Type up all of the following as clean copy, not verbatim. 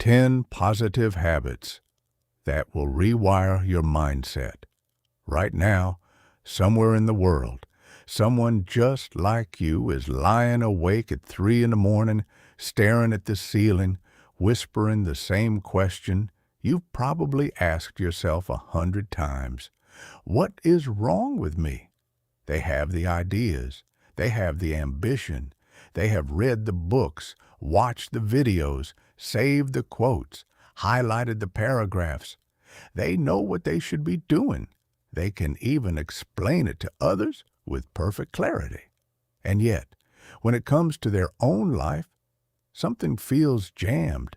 10 positive habits that will rewire your mindset. Right now, somewhere in the world, someone just like you is lying awake at 3 in the morning, staring at the ceiling, whispering the same question you've probably asked yourself 100 times. What is wrong with me? They have the ideas. They have the ambition. They have read the books, watched the videos, saved the quotes, highlighted the paragraphs. They know what they should be doing. They can even explain it to others with perfect clarity. And yet, when it comes to their own life, something feels jammed.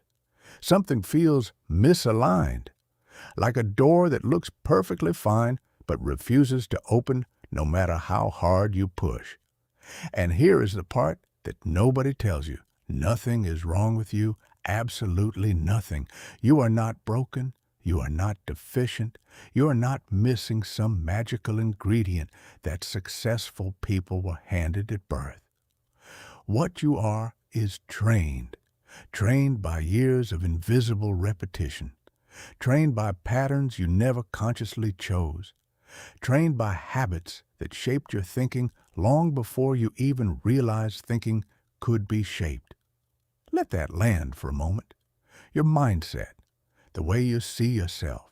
Something feels misaligned, like a door that looks perfectly fine but refuses to open no matter how hard you push. And here is the part that nobody tells you. Nothing is wrong with you, absolutely nothing. You are not broken. You are not deficient. You are not missing some magical ingredient that successful people were handed at birth. What you are is trained by years of invisible repetition, trained by patterns you never consciously chose, trained by habits that shaped your thinking long before you even realized thinking could be shaped. Let that land for a moment. Your mindset, the way you see yourself,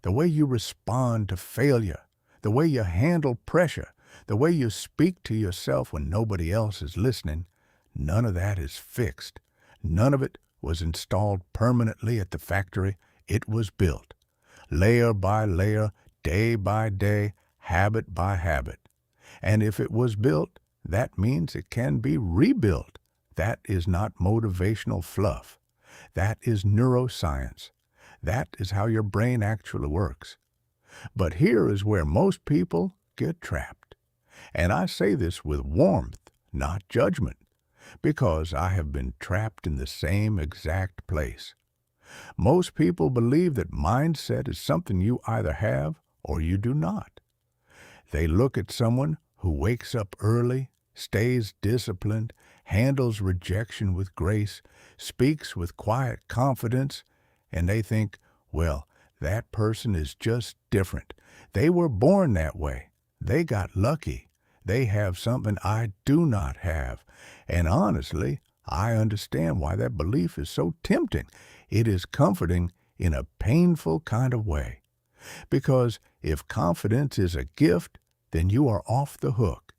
the way you respond to failure, the way you handle pressure, the way you speak to yourself when nobody else is listening, none of that is fixed. None of it was installed permanently at the factory. It was built, layer by layer, day by day, habit by habit. And if it was built, that means it can be rebuilt. That is not motivational fluff. That is neuroscience. That is how your brain actually works. But here is where most people get trapped. And I say this with warmth, not judgment, because I have been trapped in the same exact place. Most people believe that mindset is something you either have or you do not. They look at someone who wakes up early, stays disciplined, handles rejection with grace, speaks with quiet confidence, and they think, well, that person is just different. They were born that way. They got lucky. They have something I do not have. And honestly, I understand why that belief is so tempting. It is comforting in a painful kind of way. Because if confidence is a gift, then you are off the hook.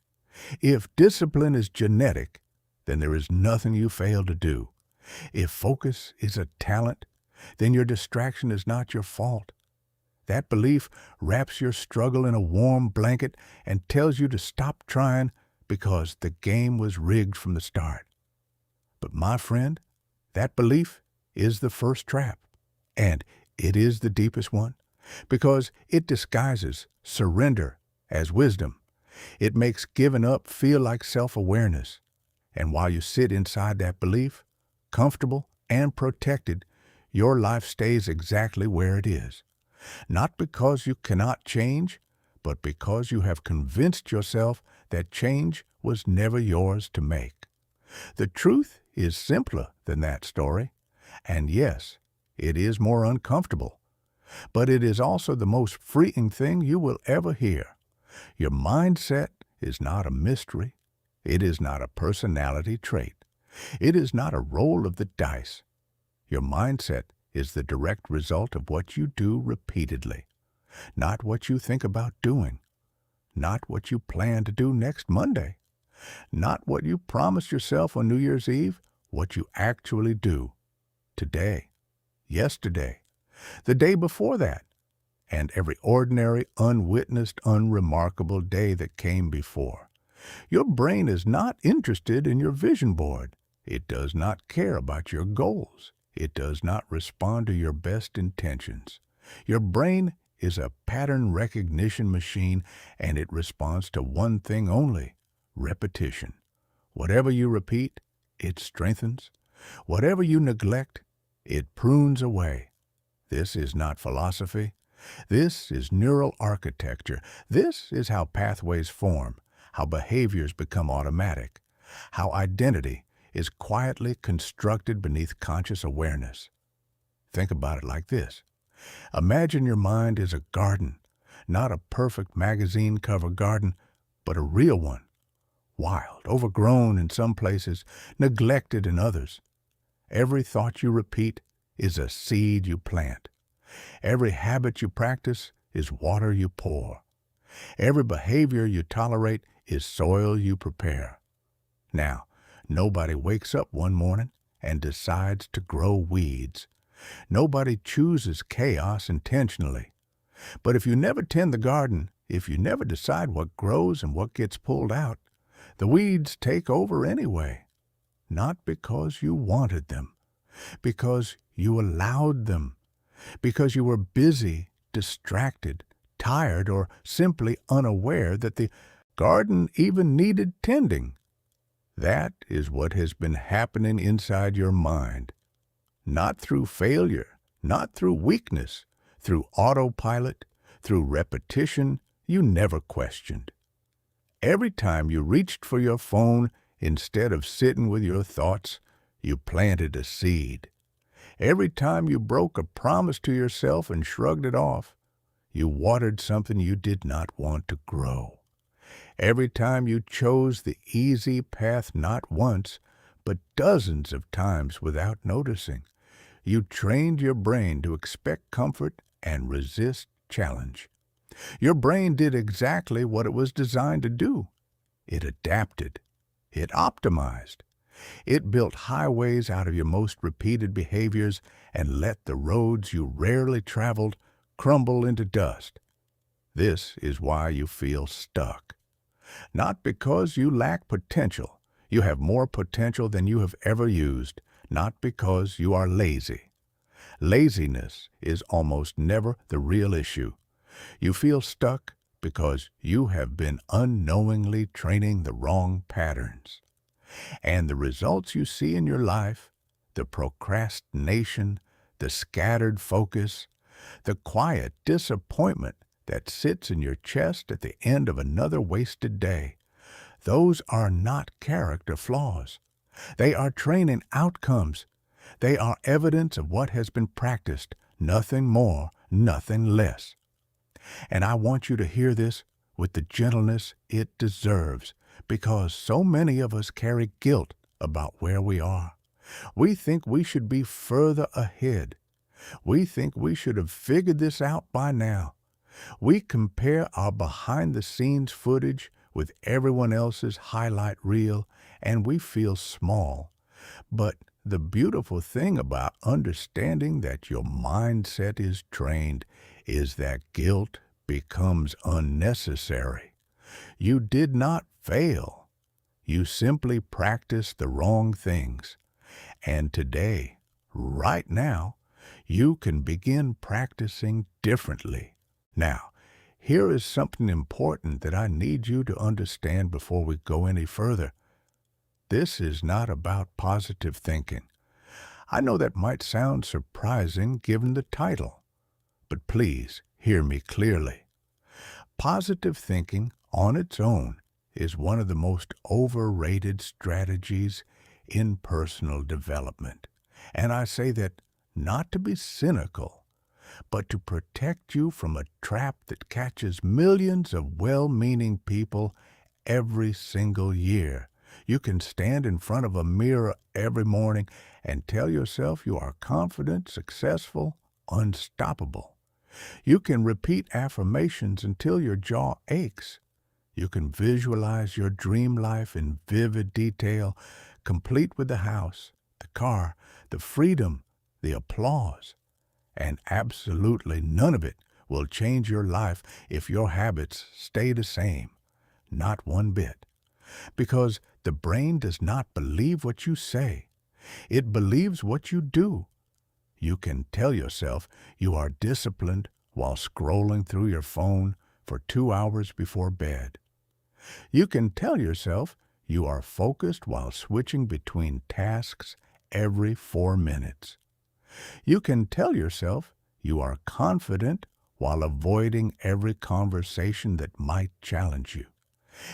If discipline is genetic, then there is nothing you fail to do. If focus is a talent, then your distraction is not your fault. That belief wraps your struggle in a warm blanket and tells you to stop trying because the game was rigged from the start. But my friend, that belief is the first trap, and it is the deepest one, because it disguises surrender as wisdom. It makes giving up feel like self-awareness. And while you sit inside that belief, comfortable and protected, your life stays exactly where it is. Not because you cannot change, but because you have convinced yourself that change was never yours to make. The truth is simpler than that story. And yes, it is more uncomfortable. But it is also the most freeing thing you will ever hear. Your mindset is not a mystery. It is not a personality trait. It is not a roll of the dice. Your mindset is the direct result of what you do repeatedly, not what you think about doing, not what you plan to do next Monday, not what you promised yourself on New Year's Eve, what you actually do today, yesterday, the day before that, and every ordinary, unwitnessed, unremarkable day that came before. Your brain is not interested in your vision board. It does not care about your goals. It does not respond to your best intentions. Your brain is a pattern recognition machine, and it responds to one thing only: repetition. Whatever you repeat, it strengthens. Whatever you neglect, it prunes away. This is not philosophy. This is neural architecture. This is how pathways form, how behaviors become automatic, how identity is quietly constructed beneath conscious awareness. Think about it like this. Imagine your mind is a garden, not a perfect magazine cover garden, but a real one. Wild, overgrown in some places, neglected in others. Every thought you repeat is a seed you plant. Every habit you practice is water you pour. Every behavior you tolerate is soil you prepare. Now, nobody wakes up one morning and decides to grow weeds. Nobody chooses chaos intentionally. But if you never tend the garden, if you never decide what grows and what gets pulled out, the weeds take over anyway. Not because you wanted them, because you allowed them, because you were busy, distracted, tired, or simply unaware that the garden even needed tending. That is what has been happening inside your mind. Not through failure, not through weakness, through autopilot, through repetition you never questioned. Every time you reached for your phone, instead of sitting with your thoughts, you planted a seed. Every time you broke a promise to yourself and shrugged it off, you watered something you did not want to grow. Every time you chose the easy path not once, but dozens of times without noticing, you trained your brain to expect comfort and resist challenge. Your brain did exactly what it was designed to do. It adapted. It optimized. It built highways out of your most repeated behaviors and let the roads you rarely traveled crumble into dust. This is why you feel stuck. Not because you lack potential. You have more potential than you have ever used. Not because you are lazy. Laziness is almost never the real issue. You feel stuck because you have been unknowingly training the wrong patterns. And the results you see in your life, the procrastination, the scattered focus, the quiet disappointment that sits in your chest at the end of another wasted day, those are not character flaws. They are training outcomes. They are evidence of what has been practiced, nothing more, nothing less. And I want you to hear this with the gentleness it deserves, because so many of us carry guilt about where we are. We think we should be further ahead. We think we should have figured this out by now. We compare our behind-the-scenes footage with everyone else's highlight reel, and we feel small. But the beautiful thing about understanding that your mindset is trained is that guilt becomes unnecessary. You did not fail. You simply practiced the wrong things. And today, right now, you can begin practicing differently. Now, here is something important that I need you to understand before we go any further. This is not about positive thinking. I know that might sound surprising given the title, but please hear me clearly. Positive thinking on its own is one of the most overrated strategies in personal development. And I say that not to be cynical, but to protect you from a trap that catches millions of well-meaning people every single year. You can stand in front of a mirror every morning and tell yourself you are confident, successful, unstoppable. You can repeat affirmations until your jaw aches. You can visualize your dream life in vivid detail, complete with the house, the car, the freedom, the applause. And absolutely none of it will change your life if your habits stay the same. Not one bit. Because the brain does not believe what you say. It believes what you do. You can tell yourself you are disciplined while scrolling through your phone for 2 hours before bed. You can tell yourself you are focused while switching between tasks every 4 minutes. You can tell yourself you are confident while avoiding every conversation that might challenge you.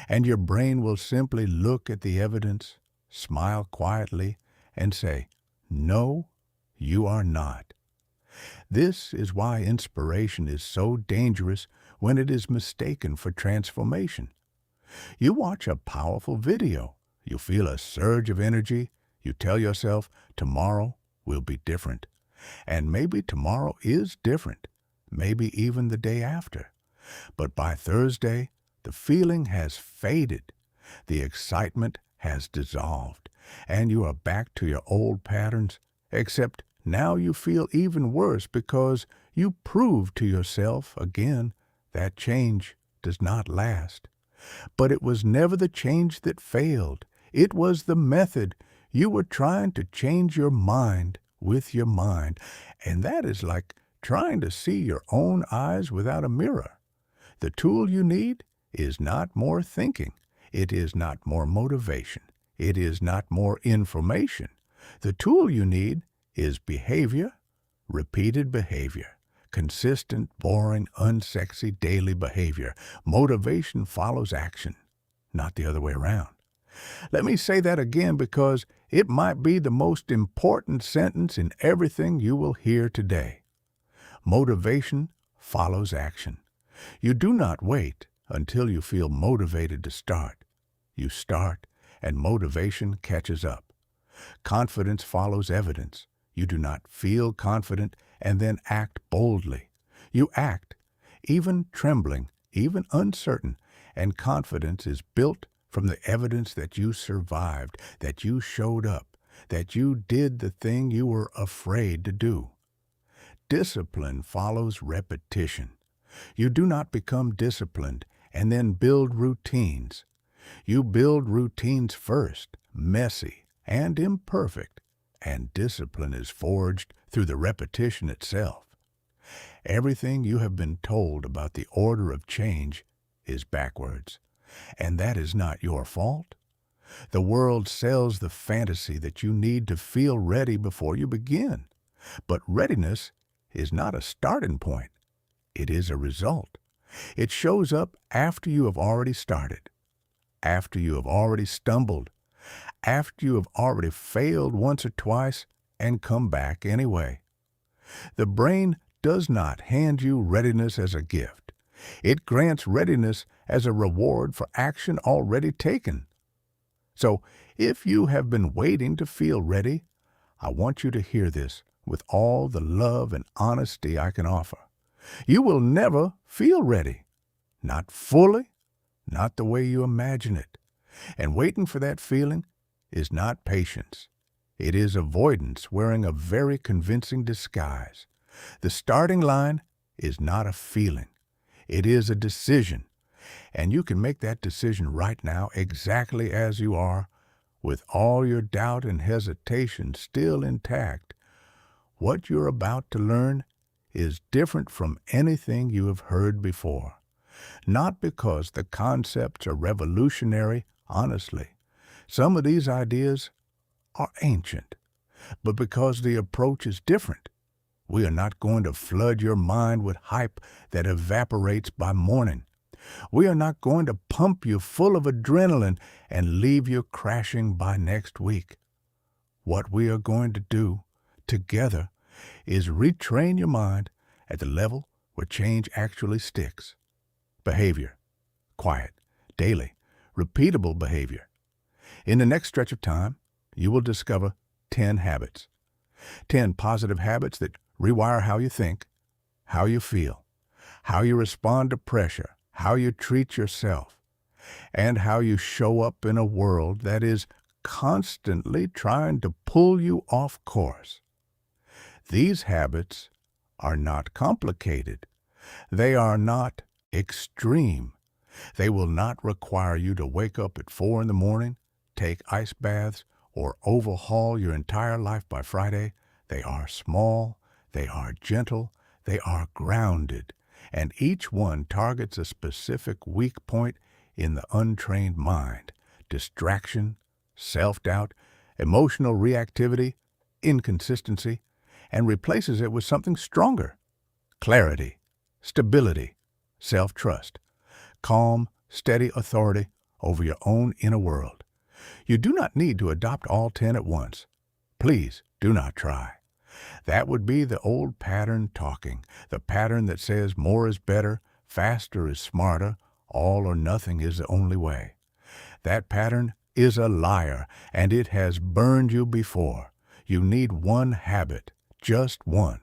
And your brain will simply look at the evidence, smile quietly, and say, "No, you are not." This is why inspiration is so dangerous when it is mistaken for transformation. You watch a powerful video, you feel a surge of energy, you tell yourself, tomorrow will be different. And maybe tomorrow is different, maybe even the day after. But by Thursday, the feeling has faded, the excitement has dissolved, and you are back to your old patterns, except now you feel even worse because you proved to yourself again that change does not last. But it was never the change that failed. It was the method. You were trying to change your mind with your mind, and that is like trying to see your own eyes without a mirror. The tool you need is not more thinking. It is not more motivation. It is not more information. The tool you need is behavior, repeated behavior, consistent, boring, unsexy daily behavior. Motivation follows action, not the other way around. Let me say that again because it might be the most important sentence in everything you will hear today. Motivation follows action. You do not wait until you feel motivated to start. You start, and motivation catches up. Confidence follows evidence. You do not feel confident and then act boldly. You act, even trembling, even uncertain, and confidence is built from the evidence that you survived, that you showed up, that you did the thing you were afraid to do. Discipline follows repetition. You do not become disciplined and then build routines. You build routines first, messy and imperfect, and discipline is forged through the repetition itself. Everything you have been told about the order of change is backwards, and that is not your fault. The world sells the fantasy that you need to feel ready before you begin, but readiness is not a starting point. It is a result. It shows up after you have already started, after you have already stumbled, after you have already failed once or twice and come back anyway. The brain does not hand you readiness as a gift. It grants readiness as a reward for action already taken. So, if you have been waiting to feel ready, I want you to hear this with all the love and honesty I can offer. You will never feel ready. Not fully, not the way you imagine it. And waiting for that feeling is not patience. It is avoidance wearing a very convincing disguise. The starting line is not a feeling. It is a decision. And you can make that decision right now exactly as you are, with all your doubt and hesitation still intact. What you're about to learn is different from anything you have heard before. Not because the concepts are revolutionary, honestly. Some of these ideas are ancient, but because the approach is different. We are not going to flood your mind with hype that evaporates by morning. We are not going to pump you full of adrenaline and leave you crashing by next week. What we are going to do together is retrain your mind at the level where change actually sticks. Behavior, quiet, daily, repeatable behavior. In the next stretch of time, you will discover 10 habits. 10 positive habits that rewire how you think, how you feel, how you respond to pressure, how you treat yourself, and how you show up in a world that is constantly trying to pull you off course. These habits are not complicated. They are not extreme. They will not require you to wake up at 4 in the morning, take ice baths, or overhaul your entire life by Friday. They are small, they are gentle, they are grounded, and each one targets a specific weak point in the untrained mind: distraction, self-doubt, emotional reactivity, inconsistency, and replaces it with something stronger: clarity, stability, self-trust, calm, steady authority over your own inner world. You do not need to adopt all 10 at once. Please do not try. That would be the old pattern talking, the pattern that says more is better, faster is smarter, all or nothing is the only way. That pattern is a liar, and it has burned you before. You need one habit, just one.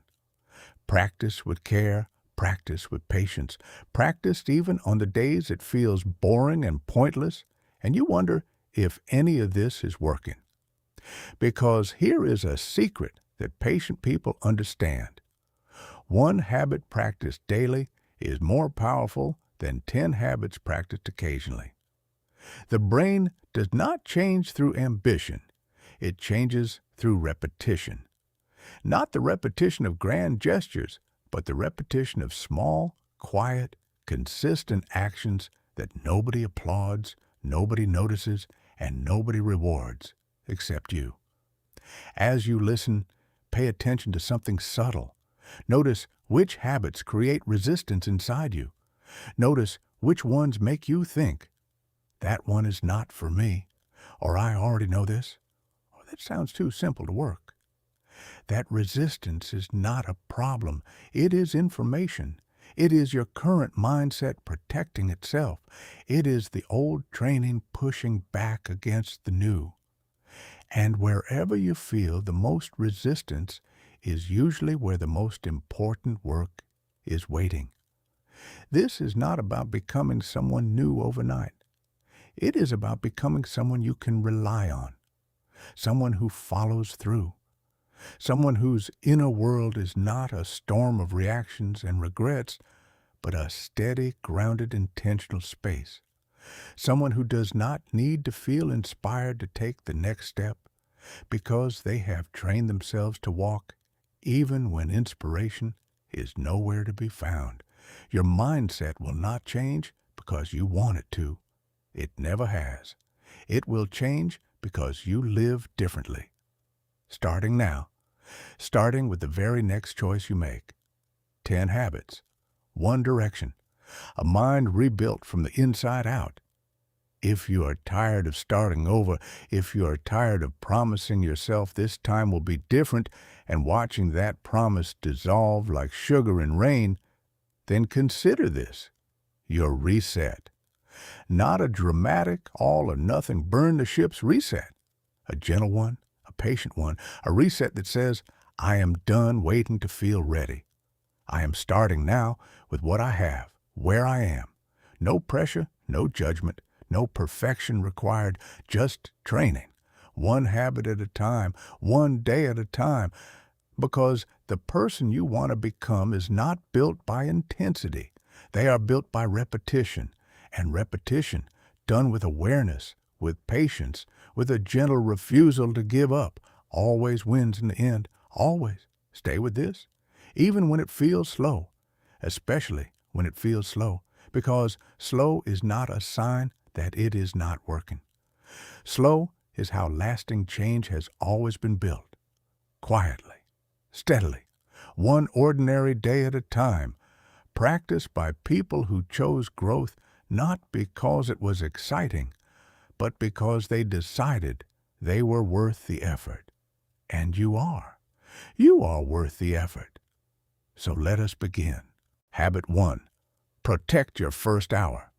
Practice with care, practice with patience, practice even on the days it feels boring and pointless, and you wonder if any of this is working. Because here is a secret that patient people understand. One habit practiced daily is more powerful than 10 habits practiced occasionally. The brain does not change through ambition. It changes through repetition. Not the repetition of grand gestures, but the repetition of small, quiet, consistent actions that nobody applauds, nobody notices, and nobody rewards, except you. As you listen, pay attention to something subtle. Notice which habits create resistance inside you. Notice which ones make you think, that one is not for me, or I already know this, or that sounds too simple to work. That resistance is not a problem. It is information. It is your current mindset protecting itself. It is the old training pushing back against the new. And wherever you feel the most resistance is usually where the most important work is waiting. This is not about becoming someone new overnight. It is about becoming someone you can rely on, someone who follows through, someone whose inner world is not a storm of reactions and regrets, but a steady, grounded, intentional space. Someone who does not need to feel inspired to take the next step because they have trained themselves to walk even when inspiration is nowhere to be found. Your mindset will not change because you want it to. It never has. It will change because you live differently. Starting now. Starting with the very next choice you make. 10 habits. One direction. A mind rebuilt from the inside out. If you are tired of starting over, if you are tired of promising yourself this time will be different and watching that promise dissolve like sugar in rain, then consider this, your reset. Not a dramatic, all or nothing, burn the ships reset. A gentle one, a patient one, a reset that says, I am done waiting to feel ready. I am starting now with what I have, where I am. No pressure, no judgment, no perfection required, just training. One habit at a time, one day at a time, because the person you want to become is not built by intensity. They are built by repetition, and repetition done with awareness, with patience, with a gentle refusal to give up, always wins in the end, always. Stay with this, even when it feels slow, especially when it feels slow, because slow is not a sign that it is not working. Slow is how lasting change has always been built. Quietly, steadily, one ordinary day at a time, practiced by people who chose growth not because it was exciting, but because they decided they were worth the effort. And you are. You are worth the effort. So let us begin. Habit 1. Protect your first hour.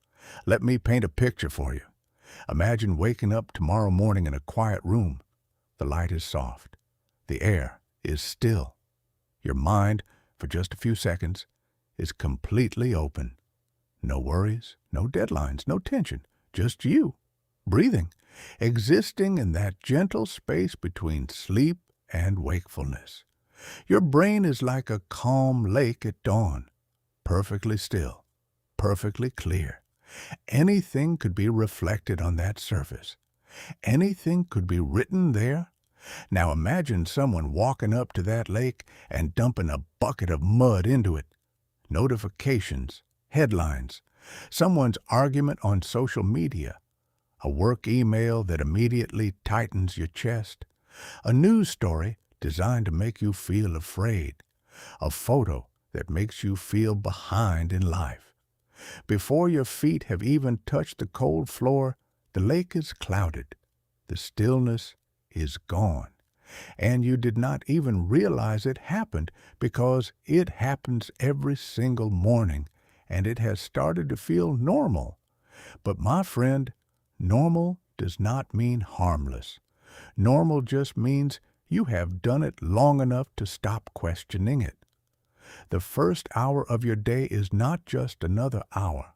Let me paint a picture for you. Imagine waking up tomorrow morning in a quiet room. The light is soft. The air is still. Your mind, for just a few seconds, is completely open. No worries, no deadlines, no tension, just you, breathing, existing in that gentle space between sleep and wakefulness. Your brain is like a calm lake at dawn, perfectly still, perfectly clear. Anything could be reflected on that surface. Anything could be written there. Now imagine someone walking up to that lake and dumping a bucket of mud into it. Notifications, headlines, someone's argument on social media, a work email that immediately tightens your chest, a news story designed to make you feel afraid, a photo that makes you feel behind in life. Before your feet have even touched the cold floor, the lake is clouded. The stillness is gone. and you did not even realize it happened because it happens every single morning, and it has started to feel normal. But my friend, normal does not mean harmless. Normal just means you have done it long enough to stop questioning it. The first hour of your day is not just another hour.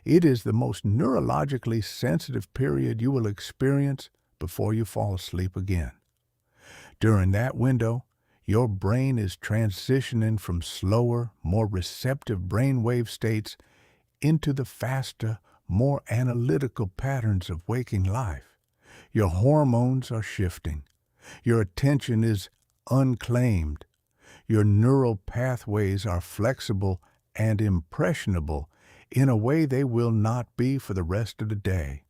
It is the most neurologically sensitive period you will experience before you fall asleep again. During that window, your brain is transitioning from slower, more receptive brainwave states into the faster, more analytical patterns of waking life. Your hormones are shifting. Your attention is unclaimed. Your neural pathways are flexible and impressionable in a way they will not be for the rest of the day.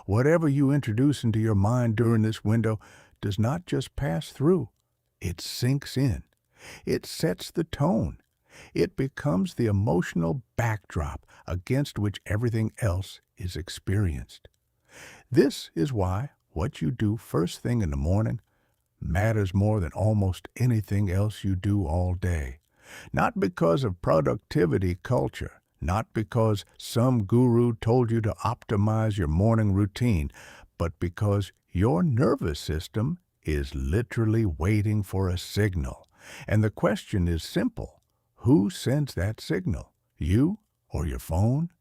Whatever you introduce into your mind during this window does not just pass through. It sinks in. It sets the tone. It becomes the emotional backdrop against which everything else is experienced. This is why what you do first thing in the morning matters more than almost anything else you do all day. Not because of productivity culture, not because some guru told you to optimize your morning routine, but because your nervous system is literally waiting for a signal. And the question is simple. Who sends that signal? You or your phone?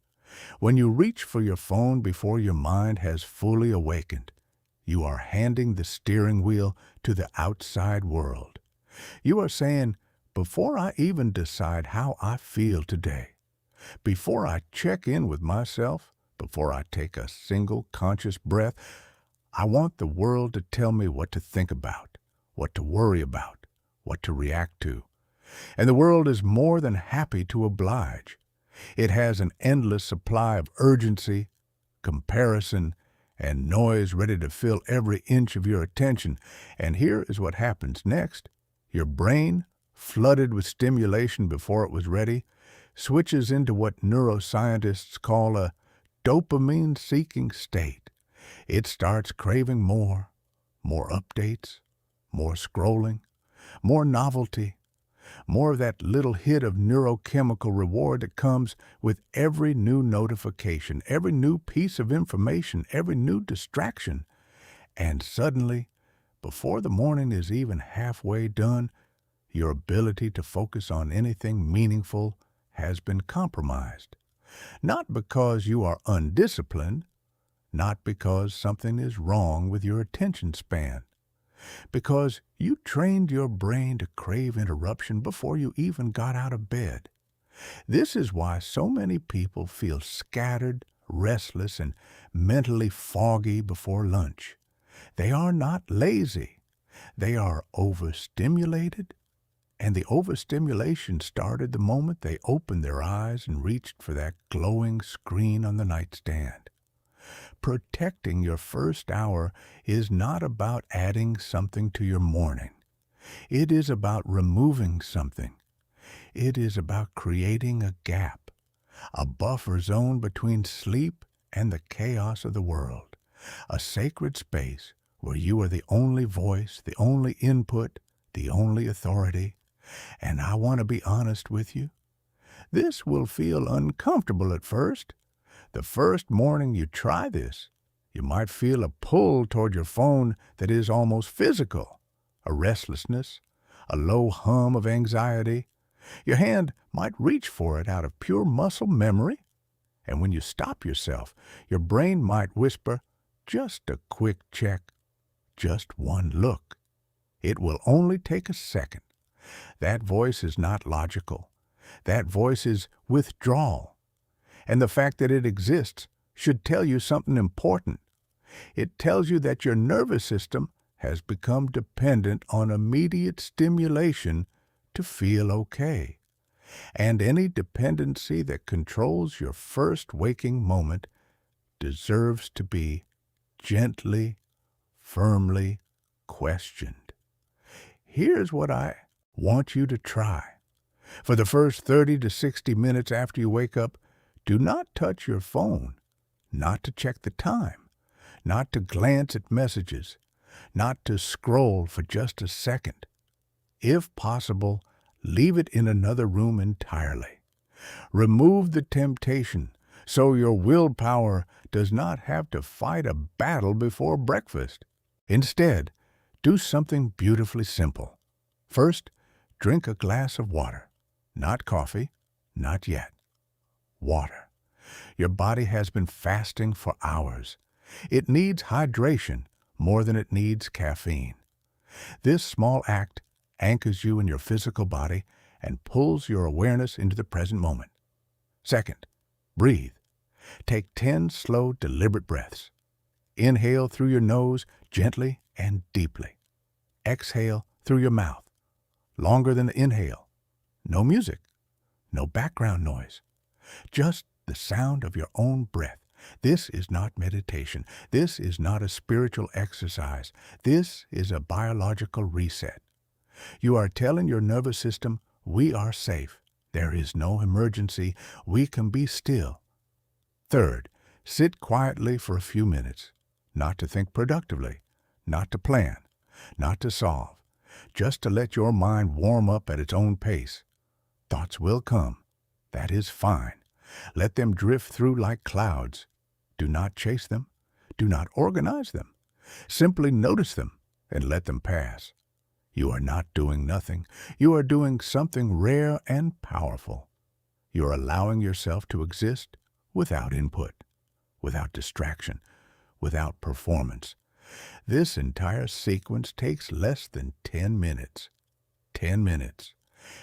When you reach for your phone before your mind has fully awakened, you are handing the steering wheel to the outside world. You are saying, before I even decide how I feel today, before I check in with myself, before I take a single conscious breath, I want the world to tell me what to think about, what to worry about, what to react to. And the world is more than happy to oblige. It has an endless supply of urgency, comparison, and noise ready to fill every inch of your attention. And here is what happens next. Your brain, flooded with stimulation before it was ready, switches into what neuroscientists call a dopamine-seeking state. It starts craving more updates, more scrolling, more novelty, more of that little hit of neurochemical reward that comes with every new notification, every new piece of information, every new distraction. And suddenly, before the morning is even halfway done, your ability to focus on anything meaningful has been compromised. Not because you are undisciplined, not because something is wrong with your attention span, because you trained your brain to crave interruption before you even got out of bed. This is why so many people feel scattered, restless, and mentally foggy before lunch. They are not lazy. They are overstimulated, and the overstimulation started the moment they opened their eyes and reached for that glowing screen on the nightstand. Protecting your first hour is not about adding something to your morning. It is about removing something. It is about creating a gap, a buffer zone between sleep and the chaos of the world, a sacred space where you are the only voice, the only input, the only authority. And I want to be honest with you. This will feel uncomfortable at first. The first morning you try this, you might feel a pull toward your phone that is almost physical, a restlessness, a low hum of anxiety. Your hand might reach for it out of pure muscle memory, and when you stop yourself, your brain might whisper, just a quick check, just one look. It will only take a second. That voice is not logical. That voice is withdrawal. And the fact that it exists should tell you something important. It tells you that your nervous system has become dependent on immediate stimulation to feel okay. And any dependency that controls your first waking moment deserves to be gently, firmly questioned. Here's what I want you to try. For the first 30 to 60 minutes after you wake up, do not touch your phone, not to check the time, not to glance at messages, not to scroll for just a second. If possible, leave it in another room entirely. Remove the temptation so your willpower does not have to fight a battle before breakfast. Instead, do something beautifully simple. First, drink a glass of water. Not coffee, not yet. Water. Your body has been fasting for hours. It needs hydration more than it needs caffeine. This small act anchors you in your physical body and pulls your awareness into the present moment. Second, breathe. Take 10 slow, deliberate breaths. Inhale through your nose gently and deeply. Exhale through your mouth, longer than the inhale. No music, no background noise, just the sound of your own breath. This is not meditation. This is not a spiritual exercise. This is a biological reset. You are telling your nervous system, we are safe. There is no emergency. We can be still. Third, sit quietly for a few minutes, not to think productively, not to plan, not to solve, just to let your mind warm up at its own pace. Thoughts will come. That is fine. Let them drift through like clouds. Do not chase them. Do not organize them. Simply notice them and let them pass. You are not doing nothing. You are doing something rare and powerful. You are allowing yourself to exist without input, without distraction, without performance. This entire sequence takes less than 10 minutes. 10 minutes.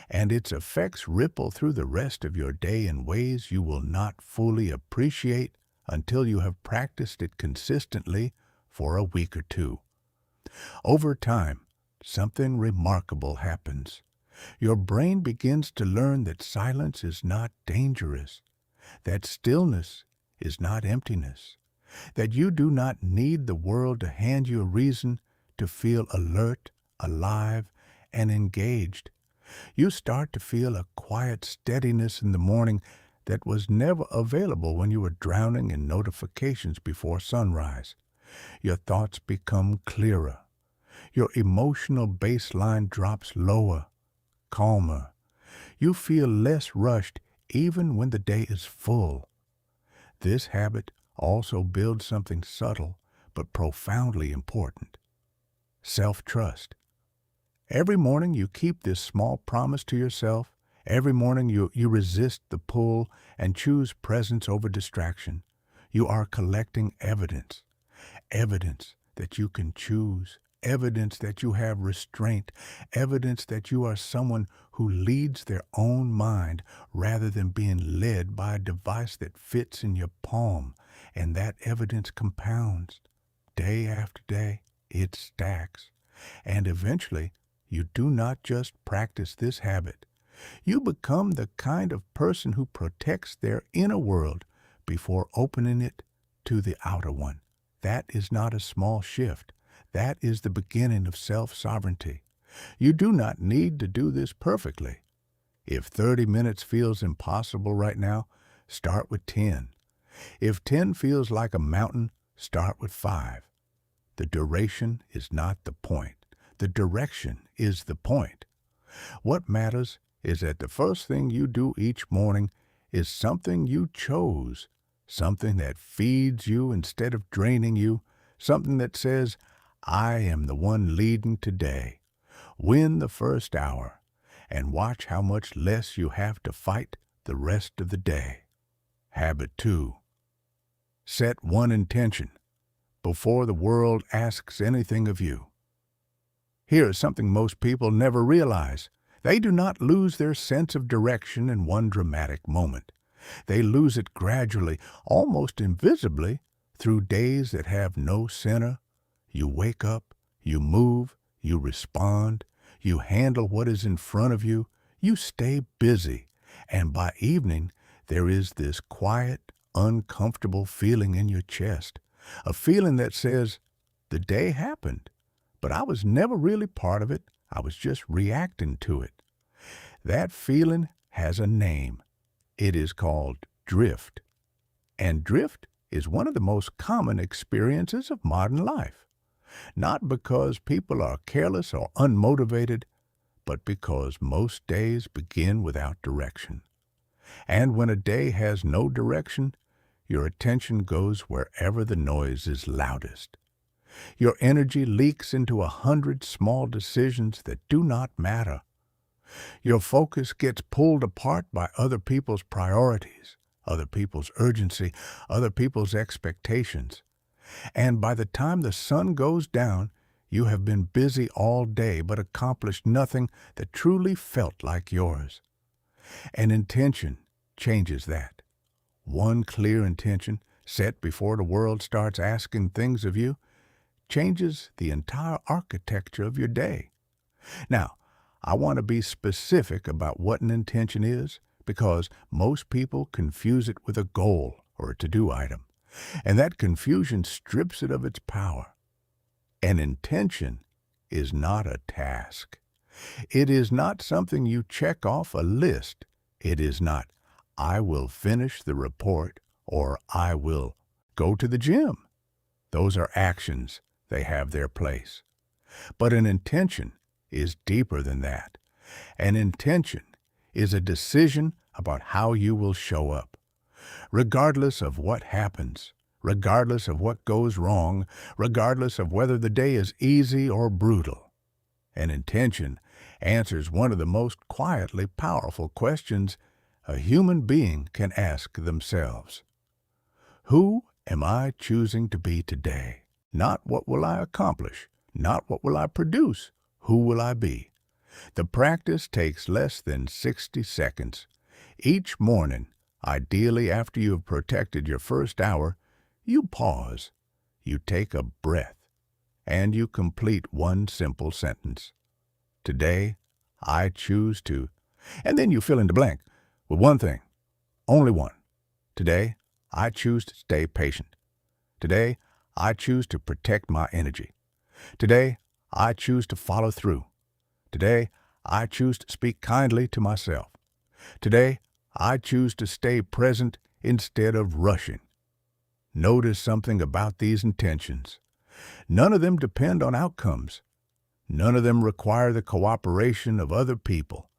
And its effects ripple through the rest of your day in ways you will not fully appreciate until you have practiced it consistently for a week or two. Over time, something remarkable happens. Your brain begins to learn that silence is not dangerous, that stillness is not emptiness, that you do not need the world to hand you a reason to feel alert, alive, and engaged. You start to feel a quiet steadiness in the morning that was never available when you were drowning in notifications before sunrise. Your thoughts become clearer. Your emotional baseline drops lower, calmer. You feel less rushed even when the day is full. This habit also builds something subtle but profoundly important: self-trust. Every morning you keep this small promise to yourself. Every morning you resist the pull and choose presence over distraction. You are collecting evidence. Evidence that you can choose. Evidence that you have restraint. Evidence that you are someone who leads their own mind rather than being led by a device that fits in your palm. And that evidence compounds. Day after day, it stacks. And eventually, you do not just practice this habit. You become the kind of person who protects their inner world before opening it to the outer one. That is not a small shift. That is the beginning of self-sovereignty. You do not need to do this perfectly. If 30 minutes feels impossible right now, start with 10. If 10 feels like a mountain, start with 5. The duration is not the point. The direction is the point. What matters is that the first thing you do each morning is something you chose, something that feeds you instead of draining you, something that says, I am the one leading today. Win the first hour and watch how much less you have to fight the rest of the day. Habit 2. Set one intention before the world asks anything of you. Here is something most people never realize. They do not lose their sense of direction in one dramatic moment. They lose it gradually, almost invisibly, through days that have no center. You wake up, you move, you respond, you handle what is in front of you, you stay busy, and by evening there is this quiet, uncomfortable feeling in your chest, a feeling that says, the day happened, but I was never really part of it. I was just reacting to it. That feeling has a name. It is called drift. And drift is one of the most common experiences of modern life. Not because people are careless or unmotivated, but because most days begin without direction. And when a day has no direction, your attention goes wherever the noise is loudest. Your energy leaks into 100 small decisions that do not matter. Your focus gets pulled apart by other people's priorities, other people's urgency, other people's expectations. And by the time the sun goes down, you have been busy all day but accomplished nothing that truly felt like yours. An intention changes that. One clear intention, set before the world starts asking things of you, changes the entire architecture of your day. Now, I want to be specific about what an intention is because most people confuse it with a goal or a to-do item, and that confusion strips it of its power. An intention is not a task. It is not something you check off a list. It is not, I will finish the report or I will go to the gym. Those are actions. They have their place. But an intention is deeper than that. An intention is a decision about how you will show up. Regardless of what happens, regardless of what goes wrong, regardless of whether the day is easy or brutal. An intention answers one of the most quietly powerful questions a human being can ask themselves. Who am I choosing to be today? Not what will I accomplish, not what will I produce. Who will I be? The practice takes less than 60 seconds. Each morning, ideally after you have protected your first hour, you pause, you take a breath, and you complete one simple sentence. Today, I choose to, and then you fill in the blank with one thing, only one. Today, I choose to stay patient. Today, I choose to protect my energy. Today, I choose to follow through. Today, I choose to speak kindly to myself. Today, I choose to stay present instead of rushing. Notice something about these intentions. None of them depend on outcomes. None of them require the cooperation of other people.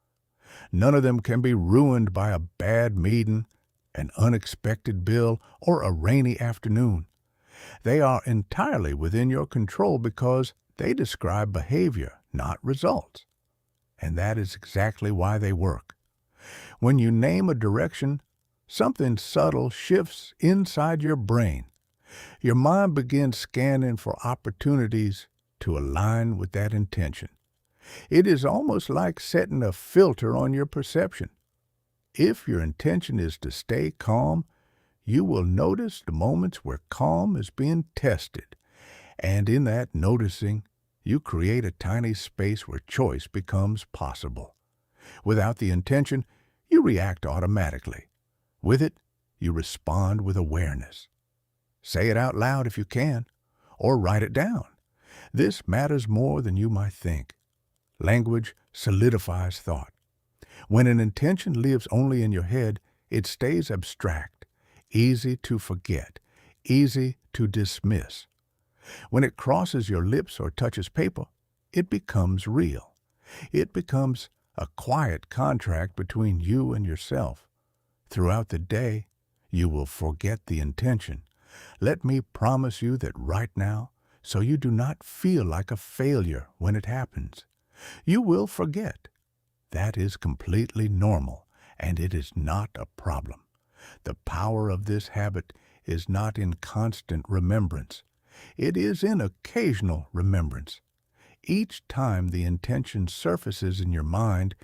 None of them can be ruined by a bad meeting, an unexpected bill, or a rainy afternoon. They are entirely within your control because they describe behavior, not results. And that is exactly why they work. When you name a direction, something subtle shifts inside your brain. Your mind begins scanning for opportunities to align with that intention. It is almost like setting a filter on your perception. If your intention is to stay calm, you will notice the moments where calm is being tested. And in that noticing, you create a tiny space where choice becomes possible. Without the intention, you react automatically. With it, you respond with awareness. Say it out loud if you can, or write it down. This matters more than you might think. Language solidifies thought. When an intention lives only in your head, it stays abstract, easy to forget, easy to dismiss. When it crosses your lips or touches paper, it becomes real. It becomes a quiet contract between you and yourself. Throughout the day, you will forget the intention. Let me promise you that right now, so you do not feel like a failure when it happens, you will forget. That is completely normal, and it is not a problem. The power of this habit is not in constant remembrance. It is in occasional remembrance. Each time the intention surfaces in your mind,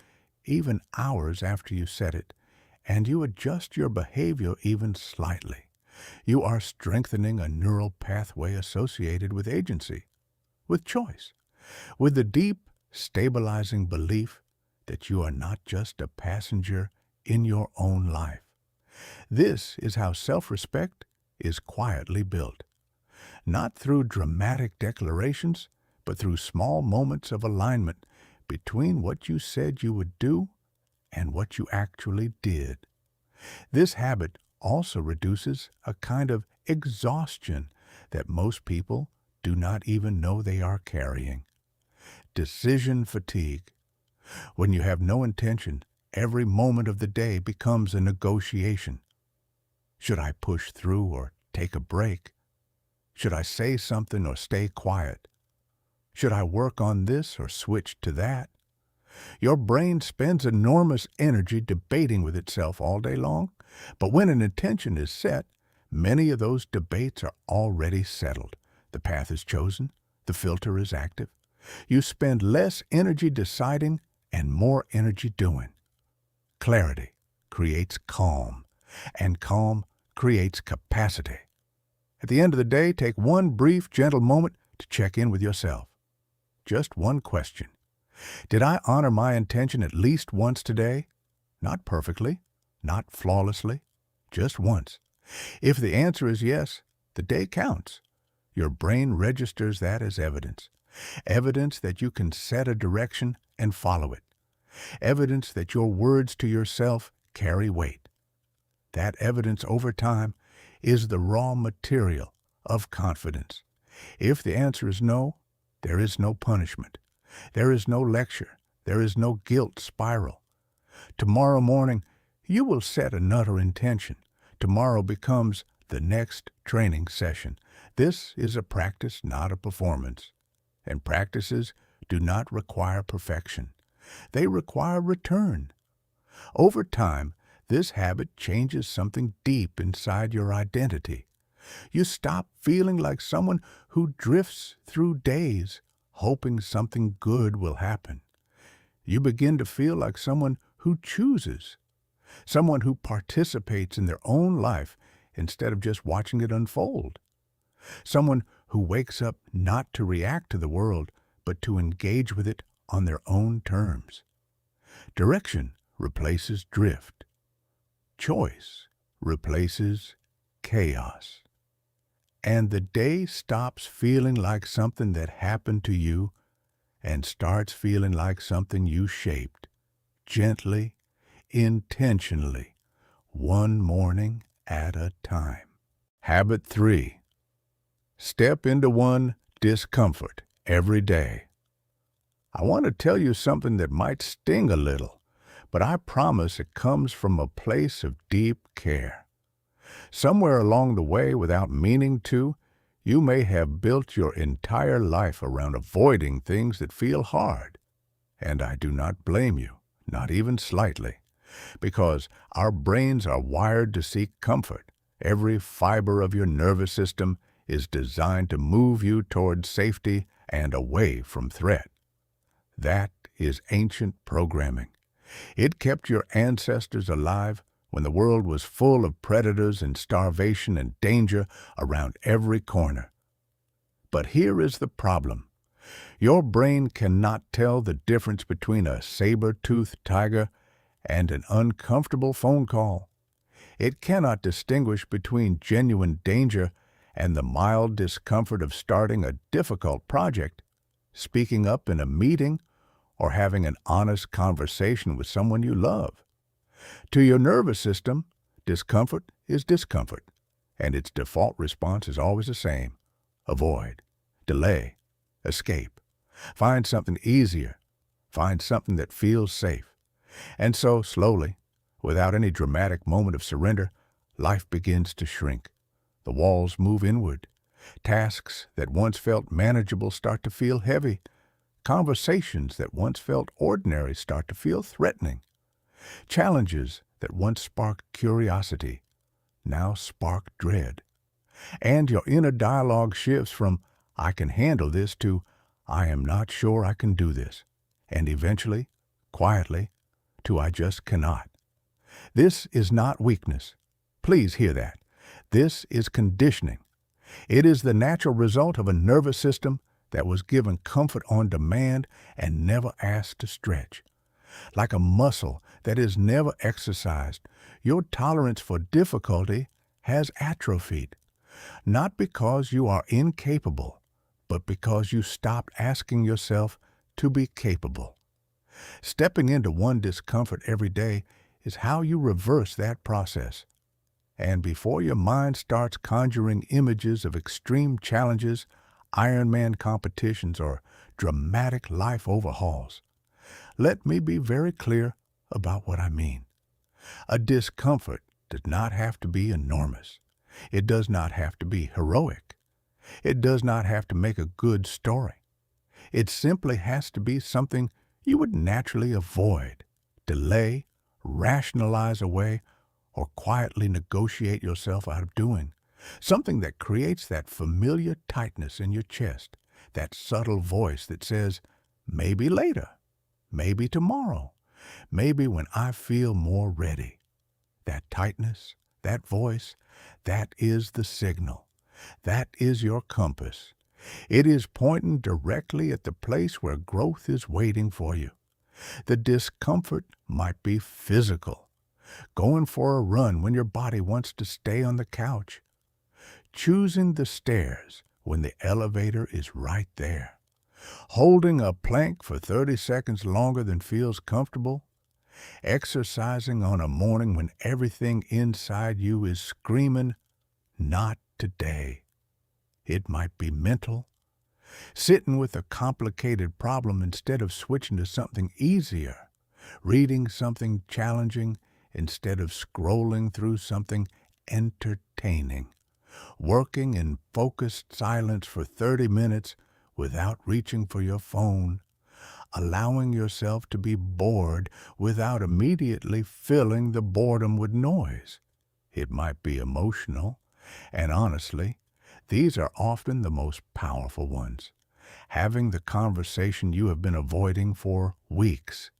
even hours after you set it, and you adjust your behavior even slightly, you are strengthening a neural pathway associated with agency, with choice, with the deep, stabilizing belief that you are not just a passenger in your own life. This is how self-respect is quietly built. Not through dramatic declarations, but through small moments of alignment between what you said you would do and what you actually did. This habit also reduces a kind of exhaustion that most people do not even know they are carrying. Decision fatigue. When you have no intention, every moment of the day becomes a negotiation. Should I push through or take a break? Should I say something or stay quiet? Should I work on this or switch to that? Your brain spends enormous energy debating with itself all day long, but when an intention is set, many of those debates are already settled. The path is chosen, the filter is active. You spend less energy deciding and more energy doing. Clarity creates calm, and calm creates capacity. At the end of the day, take one brief, gentle moment to check in with yourself. Just one question. Did I honor my intention at least once today? Not perfectly, not flawlessly, just once. If the answer is yes, the day counts. Your brain registers that as evidence. Evidence that you can set a direction and follow it. Evidence that your words to yourself carry weight. That evidence over time is the raw material of confidence. If the answer is no, there is no punishment. There is no lecture. There is no guilt spiral. Tomorrow morning, you will set another intention. Tomorrow becomes the next training session. This is a practice, not a performance. And practices do not require perfection. They require return. Over time, this habit changes something deep inside your identity. You stop feeling like someone who drifts through days, hoping something good will happen. You begin to feel like someone who chooses, someone who participates in their own life instead of just watching it unfold, someone who wakes up not to react to the world, but to engage with it on their own terms. Direction replaces drift. Choice replaces chaos. And the day stops feeling like something that happened to you and starts feeling like something you shaped, gently, intentionally, one morning at a time. Habit 3. Step into one discomfort every day. I want to tell you something that might sting a little, but I promise it comes from a place of deep care. Somewhere along the way, without meaning to, you may have built your entire life around avoiding things that feel hard. And I do not blame you, not even slightly, because our brains are wired to seek comfort. Every fiber of your nervous system is designed to move you toward safety and away from threat. That is ancient programming. It kept your ancestors alive when the world was full of predators and starvation and danger around every corner. But here is the problem. Your brain cannot tell the difference between a saber-toothed tiger and an uncomfortable phone call. It cannot distinguish between genuine danger and the mild discomfort of starting a difficult project, speaking up in a meeting, or having an honest conversation with someone you love. To your nervous system, discomfort is discomfort, and its default response is always the same. Avoid, delay, escape. Find something easier. Find something that feels safe. And so, slowly, without any dramatic moment of surrender, life begins to shrink. The walls move inward. Tasks that once felt manageable start to feel heavy. Conversations that once felt ordinary start to feel threatening. Challenges that once sparked curiosity now spark dread. And your inner dialogue shifts from, "I can handle this," to, "I am not sure I can do this," and eventually, quietly, to, "I just cannot." This is not weakness. Please hear that. This is conditioning. It is the natural result of a nervous system that was given comfort on demand and never asked to stretch. Like a muscle that is never exercised, your tolerance for difficulty has atrophied. Not because you are incapable, but because you stopped asking yourself to be capable. Stepping into one discomfort every day is how you reverse that process. And before your mind starts conjuring images of extreme challenges, Ironman competitions, or dramatic life overhauls. Let me be very clear about what I mean. A discomfort does not have to be enormous. It does not have to be heroic. It does not have to make a good story. It simply has to be something you would naturally avoid, delay, rationalize away, or quietly negotiate yourself out of doing. Something that creates that familiar tightness in your chest, that subtle voice that says, maybe later, maybe tomorrow, maybe when I feel more ready. That tightness, that voice, that is the signal. That is your compass. It is pointing directly at the place where growth is waiting for you. The discomfort might be physical. Going for a run when your body wants to stay on the couch. Choosing the stairs when the elevator is right there. Holding a plank for 30 seconds longer than feels comfortable. Exercising on a morning when everything inside you is screaming, not today. It might be mental. Sitting with a complicated problem instead of switching to something easier. Reading something challenging instead of scrolling through something entertaining. Working in focused silence for 30 minutes without reaching for your phone. Allowing yourself to be bored without immediately filling the boredom with noise. It might be emotional, and honestly, these are often the most powerful ones. Having the conversation you have been avoiding for weeks.